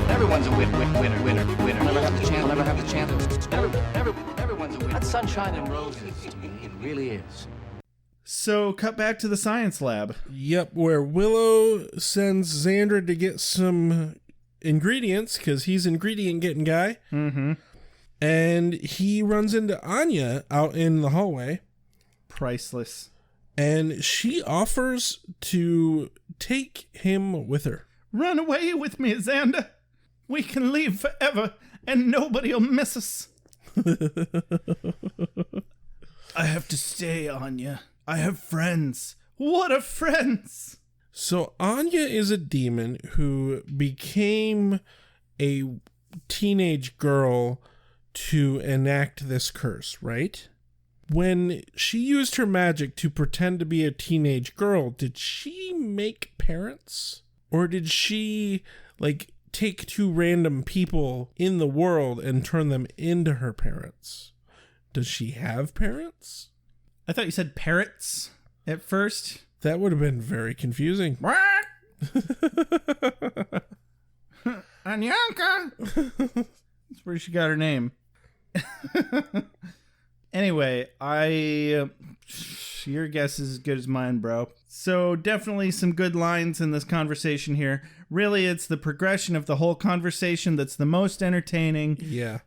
Everyone's a winner. Never have the chance. Everyone's a winner. That's sunshine and roses to me. It really is. So, cut back to the science lab. Yep, where Willow sends Xander to get some ingredients, because he's ingredient getting guy. Mm-hmm. And he runs into Anya out in the hallway. Priceless. And she offers to take him with her. Run away with me, Xander. We can leave forever, and nobody'll miss us. I have to stay, Anya. I have friends. What are friends? So Anya is a demon who became a teenage girl to enact this curse, right? When she used her magic to pretend to be a teenage girl, did she make parents? Or did she, take two random people in the world and turn them into her parents? Does she have parents? I thought you said parrots at first. That would have been very confusing. Anyanka! That's where she got her name. Anyway, your guess is as good as mine, bro. So definitely some good lines in this conversation here. Really, it's the progression of the whole conversation that's the most entertaining. Yeah.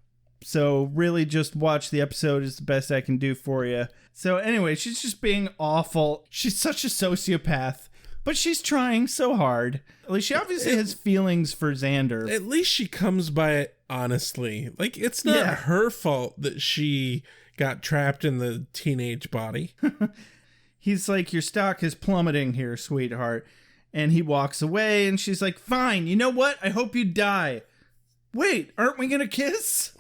So really just watch the episode is the best I can do for you. So anyway, she's just being awful. She's such a sociopath, but she's trying so hard. At least she obviously has feelings for Xander. At least she comes by it honestly. It's not her fault that she got trapped in the teenage body. He's like, your stock is plummeting here, sweetheart. And he walks away and she's like, fine, you know what? I hope you die. Wait, aren't we gonna kiss?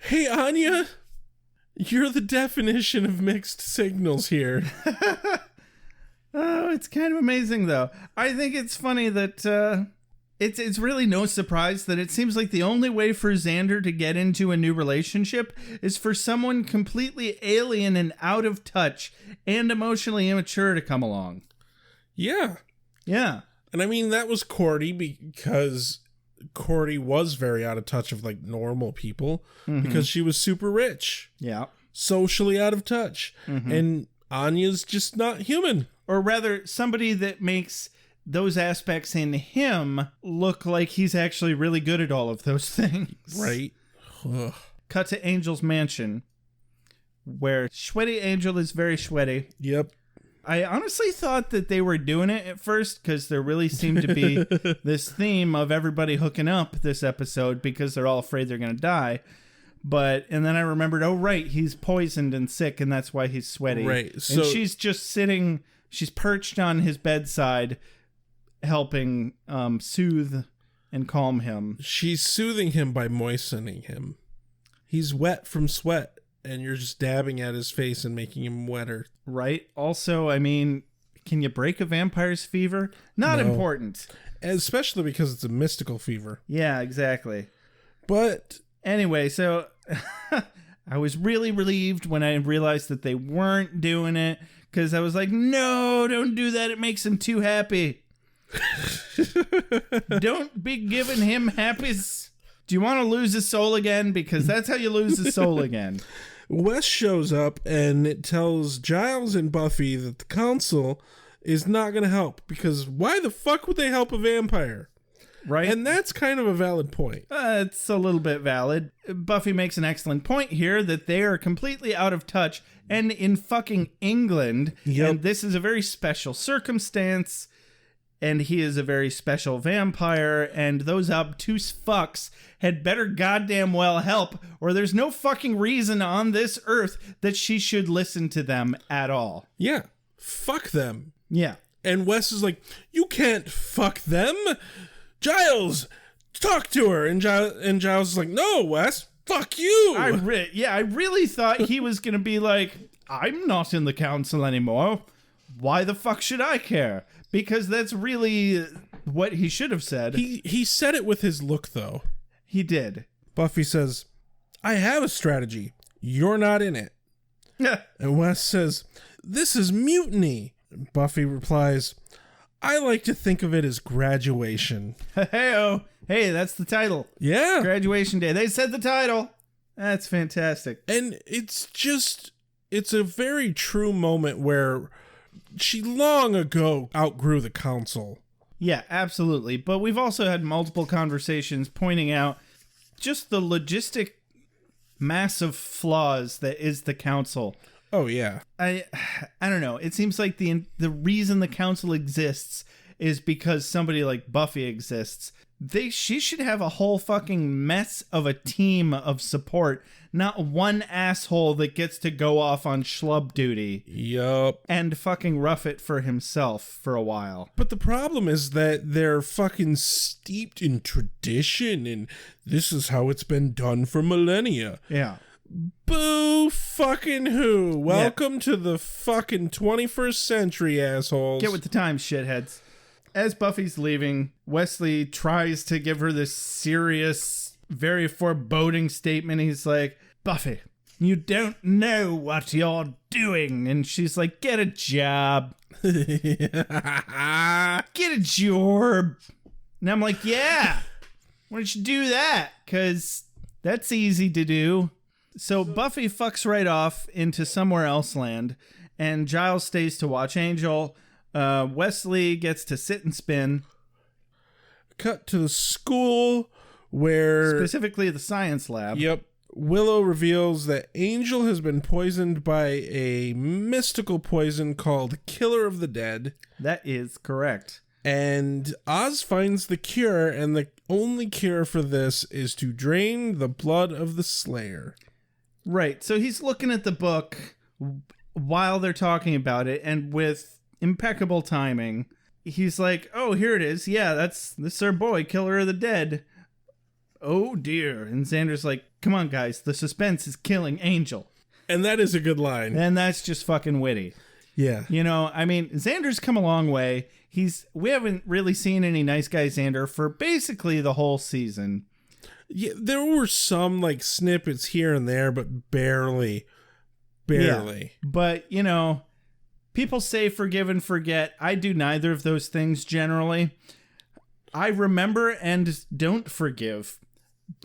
Hey, Anya, you're the definition of mixed signals here. Oh, it's kind of amazing, though. I think it's funny that it's really no surprise that it seems like the only way for Xander to get into a new relationship is for someone completely alien and out of touch and emotionally immature to come along. Yeah. Yeah. And I mean, that was Cordy because Cordy was very out of touch of like normal people because she was super rich. Yeah. Socially out of touch. And Anya's just not human. Or rather, somebody that makes those aspects in him look like he's actually really good at all of those things. Right. Ugh. Cut to Angel's mansion, where Sweaty Angel is very sweaty. Yep. I honestly thought that they were doing it at first because there really seemed to be this theme of everybody hooking up this episode because they're all afraid they're going to die. And then I remembered, oh, right, he's poisoned and sick, and that's why he's sweaty. Right. So, and she's just sitting, she's perched on his bedside, helping soothe and calm him. She's soothing him by moistening him. He's wet from sweat, and you're just dabbing at his face and making him wetter. Right. Also, I mean, can you break a vampire's fever? Not No. important. Especially because it's a mystical fever. Yeah, exactly. But anyway, so I was really relieved when I realized that they weren't doing it because I was like, no, don't do that. It makes him too happy. Don't be giving him happies. Do you want to lose his soul again? Because that's how you lose his soul again. Wes shows up and it tells Giles and Buffy that the council is not going to help because why the fuck would they help a vampire? Right. And that's kind of a valid point. It's a little bit valid. Buffy makes an excellent point here that they are completely out of touch and in fucking England. Yep. And this is a very special circumstance. And he is a very special vampire. And those obtuse fucks had better goddamn well help, or there's no fucking reason on this earth that she should listen to them at all. Yeah. Fuck them. Yeah. And Wes is like, you can't fuck them. Giles, talk to her. And Giles is like, no, Wes, fuck you. I really thought he was going to be like, I'm not in the council anymore. Why the fuck should I care? Because that's really what he should have said. He said it with his look, though. He did. Buffy says, I have a strategy. You're not in it. And Wes says, this is mutiny. Buffy replies, I like to think of it as graduation. Hey-oh. Hey, that's the title. Yeah. Graduation Day. They said the title. That's fantastic. And it's a very true moment where she long ago outgrew the council. Yeah, absolutely. But we've also had multiple conversations pointing out just the logistic massive flaws that is the council. Oh, yeah. I don't know. It seems like the reason the council exists is because somebody like Buffy exists. She should have a whole fucking mess of a team of support, not one asshole that gets to go off on schlub duty. Yup. And fucking rough it for himself for a while. But the problem is that they're fucking steeped in tradition and this is how it's been done for millennia. Yeah. Boo fucking who. Welcome to the fucking 21st century, assholes. Get with the times, shitheads. As Buffy's leaving, Wesley tries to give her this serious, very foreboding statement. He's like, Buffy, you don't know what you're doing. And she's like, get a job. Get a job. And I'm like, yeah, why don't you do that? Because that's easy to do. So Buffy fucks right off into somewhere else land, and Giles stays to watch Angel. Wesley gets to sit and spin. Cut to the school where... Specifically the science lab. Yep. Willow reveals that Angel has been poisoned by a mystical poison called Killer of the Dead. That is correct. And Oz finds the cure, and the only cure for this is to drain the blood of the Slayer. Right. So he's looking at the book while they're talking about it, and with impeccable timing, he's like, oh, here it is. Yeah, this is our boy, Killer of the Dead. oh dear. And Xander's like, come on, guys, the suspense is killing Angel. And that is a good line. And that's just fucking witty. Yeah. You know, I mean, Xander's come a long way. We haven't really seen any nice guy Xander for basically the whole season. Yeah, there were some like snippets here and there, but barely. Yeah. But, you know, people say forgive and forget. I do neither of those things generally. I remember and don't forgive,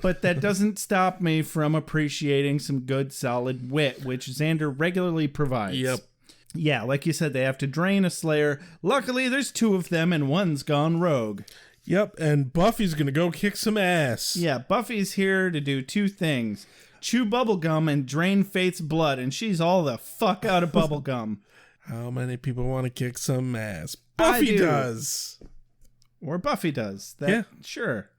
but that doesn't stop me from appreciating some good, solid wit, which Xander regularly provides. Yep. Yeah, like you said, they have to drain a Slayer. Luckily, there's 2 of them, and one's gone rogue. Yep, and Buffy's gonna go kick some ass. Yeah, Buffy's here to do 2 things. Chew bubblegum and drain Faith's blood, and she's all the fuck out of bubblegum. How many people want to kick some ass? Buffy does. Or Buffy does. Yeah. Sure.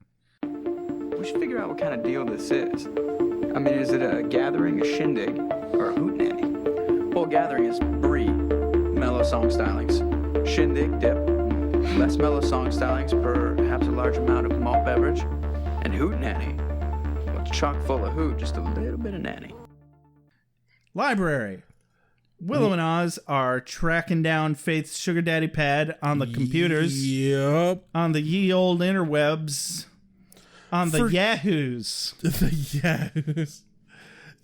We should figure out what kind of deal this is. I mean, is it a gathering, a shindig, or a hootenanny? Well, gathering is brie, mellow song stylings. Shindig, dip, less mellow song stylings, perhaps a large amount of malt beverage. And hootenanny, well, it's chock full of hoot, just a little bit of nanny. Library. Willow and Oz are tracking down Faith's sugar daddy pad on the computers. Yep. On the ye old interwebs. On the Yahoos. The Yahoos.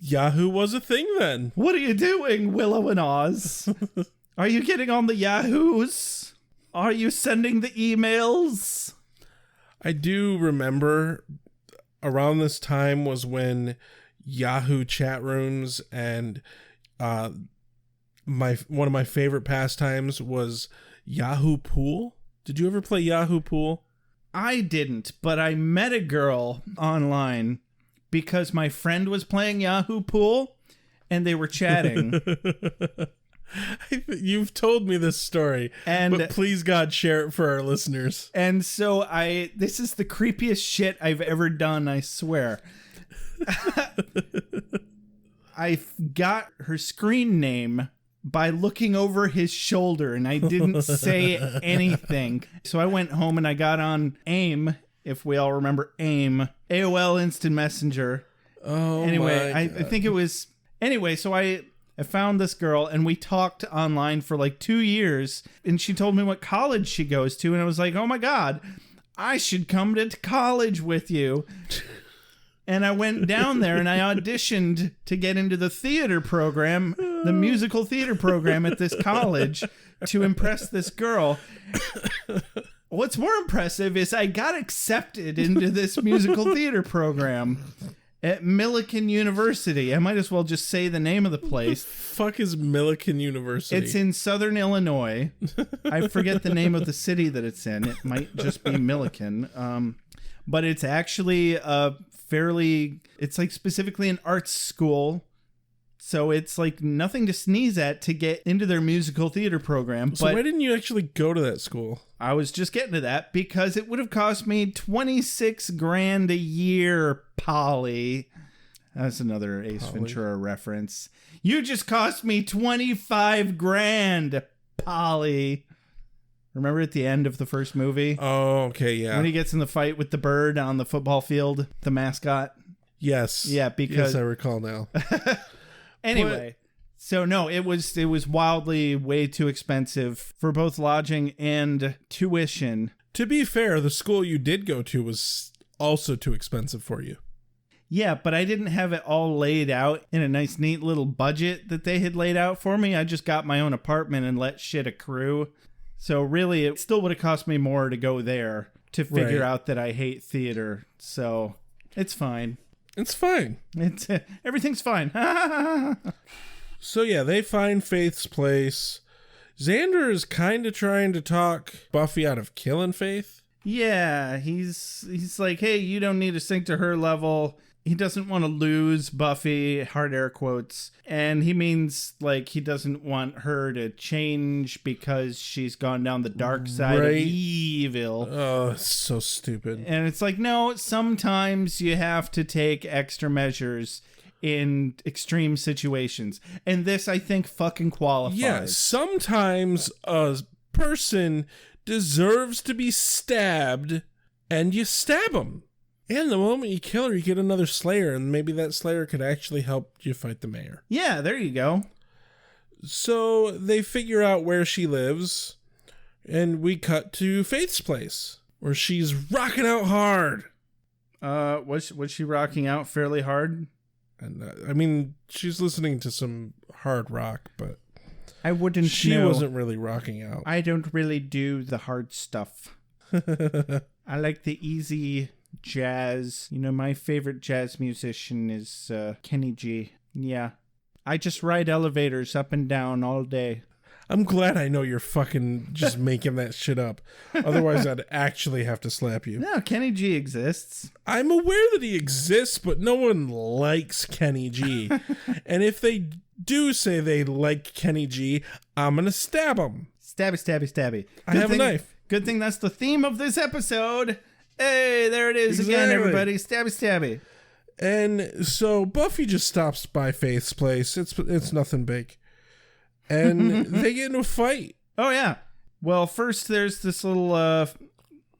Yahoo was a thing then. What are you doing, Willow and Oz? Are you getting on the Yahoos? Are you sending the emails? I do remember around this time was when Yahoo chat rooms and one of my favorite pastimes was Yahoo Pool. Did you ever play Yahoo Pool? I didn't, but I met a girl online because my friend was playing Yahoo Pool and they were chatting. You've told me this story, but please God, share it for our listeners. And so this is the creepiest shit I've ever done, I swear. I got her screen name by looking over his shoulder, and I didn't say anything. So I went home and I got on AIM, if we all remember AIM, AOL Instant Messenger. Oh, anyway, my I God. think it was... Anyway, so I found this girl, and we talked online for like 2 years, and she told me what college she goes to, and I was like, oh my God, I should come to college with you. And I went down there and I auditioned to get into the theater program, the musical theater program at this college to impress this girl. What's more impressive is I got accepted into this musical theater program at Millikan University. I might as well just say the name of the place. Fuck is Millikan University? It's in Southern Illinois. I forget the name of the city that it's in. It might just be Millikan. But it's actually it's like specifically an arts school. So it's like nothing to sneeze at to get into their musical theater program. So but why didn't you actually go to that school? I was just getting to that because it would have cost me $26,000 a year, Polly. That's another Ace Ventura reference. You just cost me $25,000, Polly. Remember at the end of the first movie? Oh, okay, yeah. When he gets in the fight with the bird on the football field, the mascot? Yes. Yeah, because... Yes, I recall now. Anyway, so no, it was wildly way too expensive for both lodging and tuition. To be fair, the school you did go to was also too expensive for you. Yeah, but I didn't have it all laid out in a nice, neat little budget that they had laid out for me. I just got my own apartment and let shit accrue. So really, it still would have cost me more to go there to figure out that I hate theater. So it's fine. It's fine. Everything's fine. So yeah, they find Faith's place. Xander is kind of trying to talk Buffy out of killing Faith. Yeah, he's like, hey, you don't need to sink to her level. He doesn't want to lose Buffy, hard air quotes. And he means like he doesn't want her to change because she's gone down the dark side of evil. Oh, it's so stupid. And it's like, no, sometimes you have to take extra measures in extreme situations. And this, I think, fucking qualifies. Yeah, sometimes a person deserves to be stabbed and you stab them. And the moment you kill her, you get another Slayer, and maybe that Slayer could actually help you fight the mayor. Yeah, there you go. So they figure out where she lives, and we cut to Faith's place, where she's rocking out hard. Was she rocking out fairly hard? And I mean, she's listening to some hard rock, but I wouldn't she know. wasn't really rocking out. I don't really do the hard stuff. I like the easy jazz. You know, my favorite jazz musician is Kenny G. Yeah. I just ride elevators up and down all day. I'm glad I know you're fucking just making that shit up. Otherwise, I'd actually have to slap you. No, Kenny G exists. I'm aware that he exists, but no one likes Kenny G. And if they do say they like Kenny G, I'm going to stab him. Stabby, stabby, stabby. I have a knife. Good thing that's the theme of this episode. Hey, there it is again, everybody. Stabby, stabby. And so Buffy just stops by Faith's place. It's nothing big. And they get into a fight. Oh, yeah. Well, first there's this little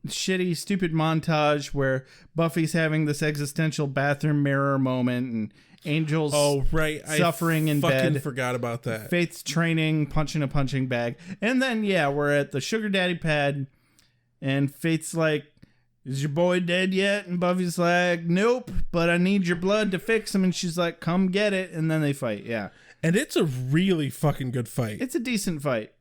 shitty, stupid montage where Buffy's having this existential bathroom mirror moment and Angel's suffering in bed. I fucking forgot about that. Faith's training, punching a punching bag. And then, yeah, we're at the sugar daddy pad and Faith's like, is your boy dead yet? And Buffy's like, nope, but I need your blood to fix him. And she's like, come get it. And then they fight, yeah. And it's a really fucking good fight. It's a decent fight.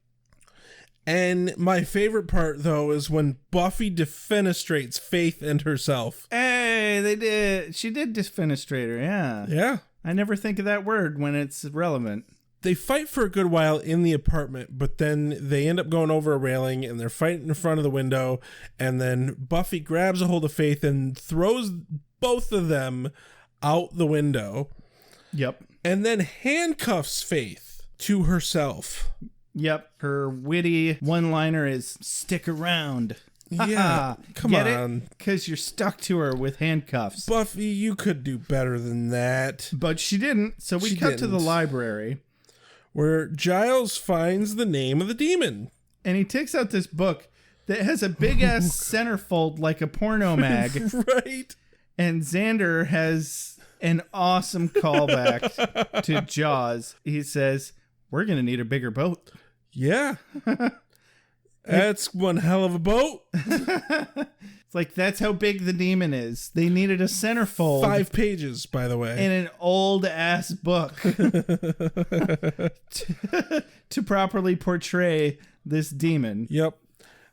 And my favorite part, though, is when Buffy defenestrates Faith and herself. Hey, they did. She did defenestrate her, yeah. Yeah. I never think of that word when it's relevant. They fight for a good while in the apartment, but then they end up going over a railing and they're fighting in front of the window. And then Buffy grabs a hold of Faith and throws both of them out the window. Yep. And then handcuffs Faith to herself. Yep. Her witty one-liner is, stick around. Yeah, come Get on. Because you're stuck to her with handcuffs. Buffy, you could do better than that. But she didn't, so we cut to the library. Where Giles finds the name of the demon. And he takes out this book that has a big-ass centerfold like a porno mag. Right. And Xander has an awesome callback to Jaws. He says, we're going to need a bigger boat. Yeah. That's one hell of a boat. It's like, that's how big the demon is. They needed a centerfold. 5 pages, by the way. In an old-ass book. to properly portray this demon. Yep.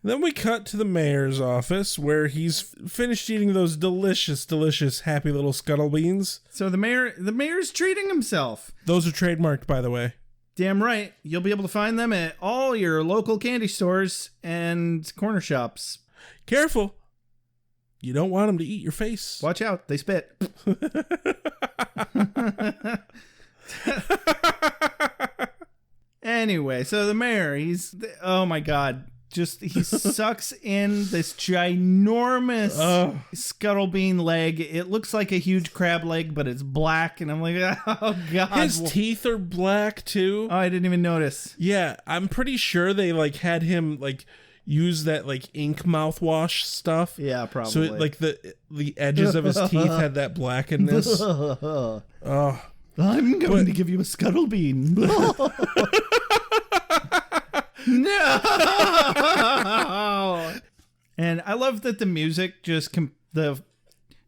Then we cut to the mayor's office where he's finished eating those delicious, delicious happy little scuttle beans. So the mayor's treating himself. Those are trademarked, by the way. Damn right. You'll be able to find them at all your local candy stores and corner shops. Careful. You don't want them to eat your face. Watch out. They spit. Anyway, so the mayor, oh my God. He sucks in this ginormous scuttlebean leg. It looks like a huge crab leg, but it's black. And I'm like, oh God. His teeth are black too. Oh, I didn't even notice. Yeah, I'm pretty sure they had him use that ink mouthwash stuff. Yeah, probably. So the edges of his teeth had that blackness. Oh, I'm going to give you a scuttlebean. No. And I love that the music the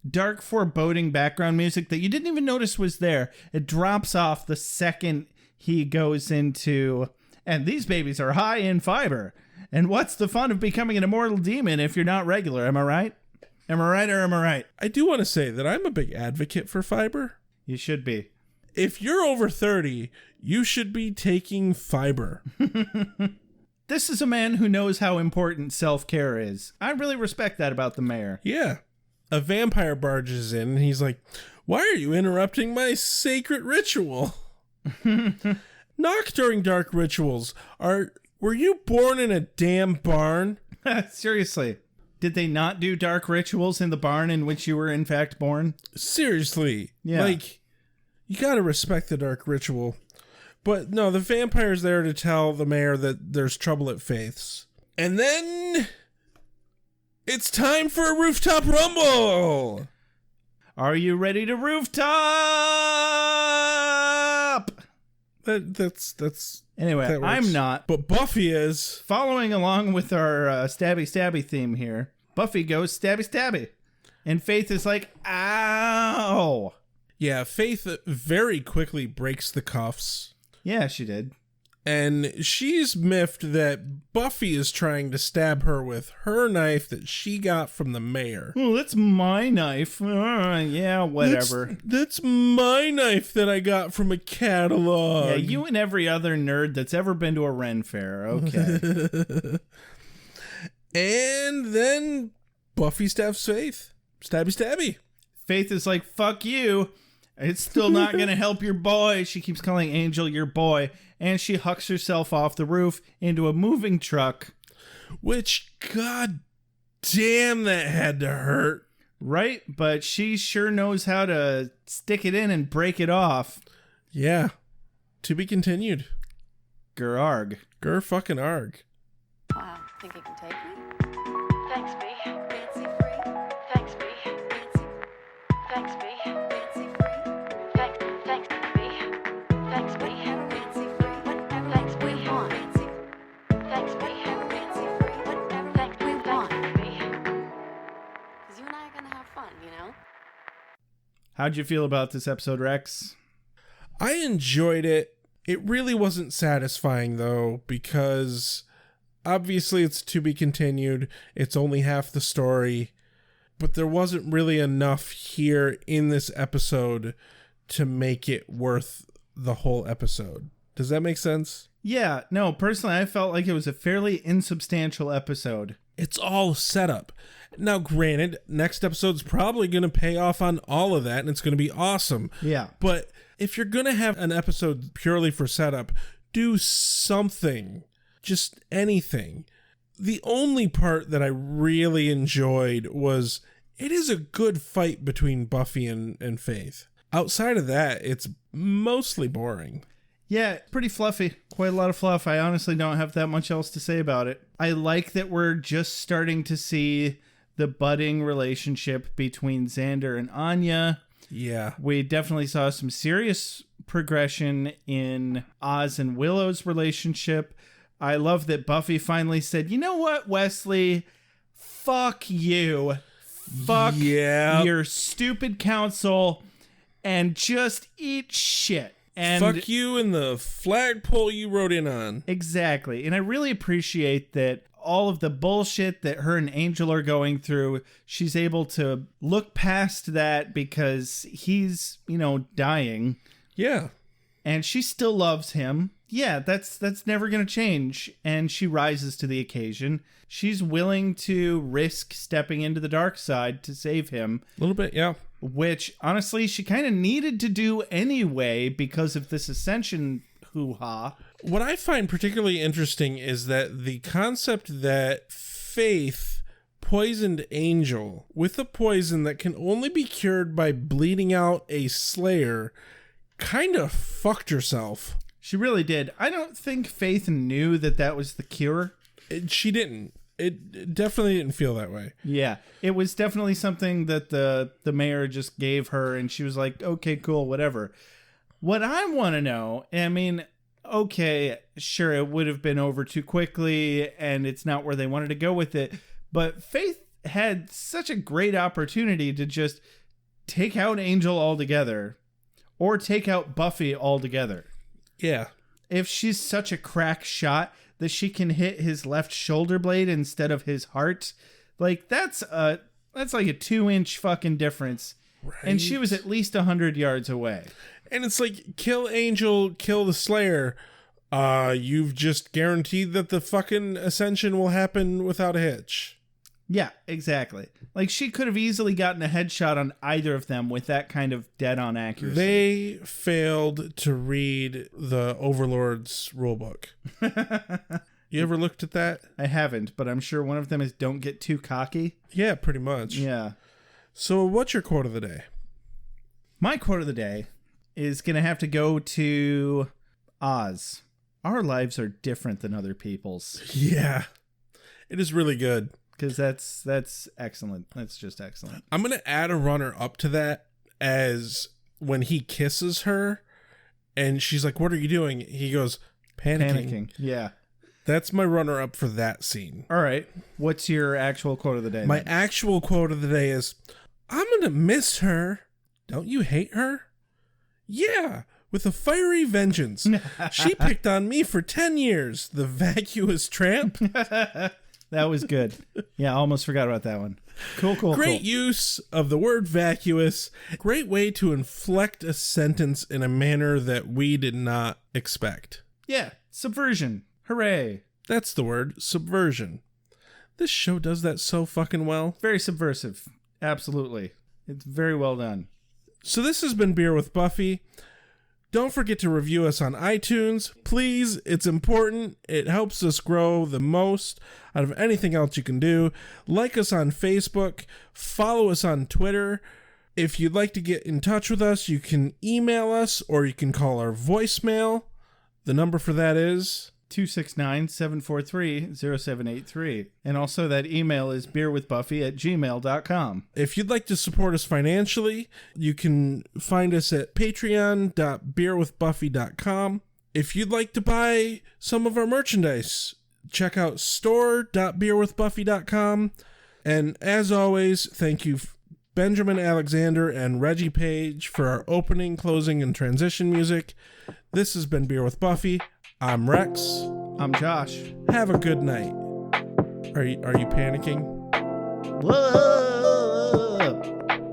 dark foreboding background music that you didn't even notice was there. It drops off the second he goes into, and these babies are high in fiber. And what's the fun of becoming an immortal demon if you're not regular? Am I right? Am I right or am I right? I do want to say that I'm a big advocate for fiber. You should be. If you're over 30, you should be taking fiber. This is a man who knows how important self-care is. I really respect that about the mayor. Yeah. A vampire barges in and he's like, why are you interrupting my sacred ritual? Knock during dark rituals. Were you born in a damn barn? Seriously. Did they not do dark rituals in the barn in which you were in fact born? Seriously. Yeah. You gotta respect the dark ritual. But no, the vampire's there to tell the mayor that there's trouble at Faith's. And then It's time for a rooftop rumble! Are you ready to rooftop? That's Anyway, that works. I'm not. But Buffy is. Following along with our Stabby Stabby theme here, Buffy goes Stabby Stabby. And Faith is like, ow. Yeah, Faith very quickly breaks the cuffs. Yeah, she did. And she's miffed that Buffy is trying to stab her with her knife that she got from the mayor. Oh, that's my knife. Yeah, whatever. That's my knife that I got from a catalog. Yeah, you and every other nerd that's ever been to a Ren fair. Okay. And then Buffy stabs Faith. Stabby Stabby. Faith is like, fuck you. It's still not going to help your boy. She keeps calling Angel your boy. And she hucks herself off the roof into a moving truck. Which, god damn, that had to hurt. Right? But she sure knows how to stick it in and break it off. Yeah. To be continued. Gerarg. Ger fucking arg. Wow, think you can take me? Thanks, B. Fancy free. Thanks, B. Fancy. Thanks, B. Fancy free. Thanks, B. Thanks, B. Fancy free. Thanks, B. Want. Thanks, B. Fancy free. Thanks, B. Want. Because you and I are gonna have fun, you know? How'd you feel about this episode, Rex? I enjoyed it. It really wasn't satisfying, though, because obviously it's to be continued. It's only half the story. But there wasn't really enough here in this episode to make it worth the whole episode. Does that make sense? Yeah, no, personally, I felt like it was a fairly insubstantial episode. It's all set up. Now, granted, next episode's probably going to pay off on all of that, and it's going to be awesome. Yeah. But if you're going to have an episode purely for setup, do something. Just anything. The only part that I really enjoyed was it is a good fight between Buffy and Faith. Outside of that, it's mostly boring. Yeah, pretty fluffy. Quite a lot of fluff. I honestly don't have that much else to say about it. I like that we're just starting to see the budding relationship between Xander and Anya. Yeah. We definitely saw some serious progression in Oz and Willow's relationship. I love that Buffy finally said, you know what, Wesley? Fuck you. Fuck your stupid council and just eat shit. And fuck you and the flagpole you rode in on. Exactly. And I really appreciate that all of the bullshit that her and Angel are going through, she's able to look past that because he's, dying. Yeah. And she still loves him. Yeah, that's never going to change. And she rises to the occasion. She's willing to risk stepping into the dark side to save him. A little bit, yeah. Which, honestly, she kind of needed to do anyway because of this ascension hoo-ha. What I find particularly interesting is that the concept that Faith poisoned Angel with a poison that can only be cured by bleeding out a Slayer kind of fucked herself. She really did. I don't think Faith knew that was the cure. She didn't. It definitely didn't feel that way. Yeah, it was definitely something that the mayor just gave her, and she was like, okay, cool, whatever. What I want to know, okay, sure, it would have been over too quickly, and it's not where they wanted to go with it, but Faith had such a great opportunity to just take out Angel altogether, or take out Buffy altogether. Yeah. If she's such a crack shot that she can hit his left shoulder blade instead of his heart, like that's like a 2-inch fucking difference. Right. And she was at least 100 yards away. And it's like, kill Angel, kill the Slayer. You've just guaranteed that the fucking ascension will happen without a hitch. Yeah, exactly. Like, she could have easily gotten a headshot on either of them with that kind of dead-on accuracy. They failed to read the Overlord's rulebook. You ever looked at that? I haven't, but I'm sure one of them is don't get too cocky. Yeah, pretty much. Yeah. So what's your quote of the day? My quote of the day is going to have to go to Oz. Our lives are different than other people's. Yeah. It is really good. because that's excellent. That's just excellent. I'm going to add a runner-up to that as when he kisses her and she's like, what are you doing? He goes, panicking. Yeah. That's my runner-up for that scene. All right. What's your actual quote of the day? My then? actual quote of the day is, I'm going to miss her. Don't you hate her? Yeah, with a fiery vengeance. She picked on me for 10 years, the vacuous tramp. That was good. Yeah, I almost forgot about that one. Cool. Great use of the word vacuous. Great way to inflect a sentence in a manner that we did not expect. Yeah, subversion. Hooray. That's the word, subversion. This show does that so fucking well. Very subversive. Absolutely. It's very well done. So this has been Beer with Buffy. Don't forget to review us on iTunes. Please, it's important. It helps us grow the most out of anything else you can do. Like us on Facebook. Follow us on Twitter. If you'd like to get in touch with us, you can email us or you can call our voicemail. The number for that is 269-743-0783. And also that email is beerwithbuffy@gmail.com. If you'd like to support us financially, you can find us at patreon.beerwithbuffy.com. If you'd like to buy some of our merchandise, check out store.beerwithbuffy.com. And as always, thank you Benjamin Alexander and Reggie Page for our opening, closing, and transition music. This has been Beer with Buffy. I'm Rex. I'm Josh. Have a good night. Are you panicking? Whoa!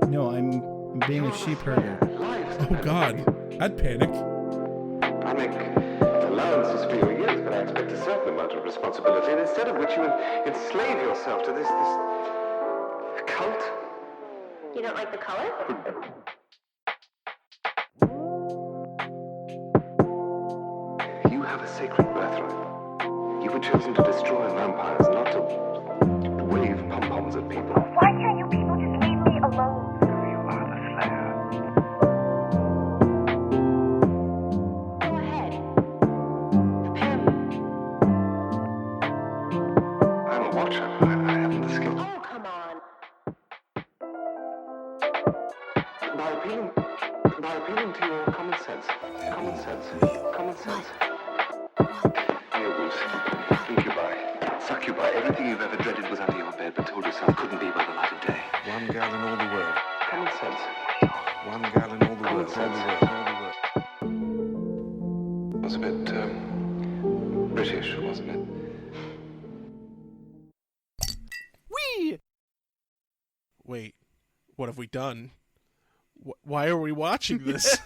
No, I'm being a sheep herder. Oh God, I'd panic. I make allowances for your years, but I expect a certain amount of responsibility, and instead of which you enslave yourself to this cult. You don't like the color? You have a sacred birthright. You were chosen to destroy vampires, not to wave pom-poms at people. Why can't you people just leave me alone? You are the Slayer. Go ahead. Prepare me. I'm a watcher. I haven't the skill. Oh, come on. By appealing to your common sense. Werewolves, incubi, succubi, everything you've ever dreaded was under your bed, but told yourself couldn't be by the light of day. One girl in all the world. Common sense. One girl in all the world. Was a bit, British, wasn't it? Wait, what have we done? Why are we watching this?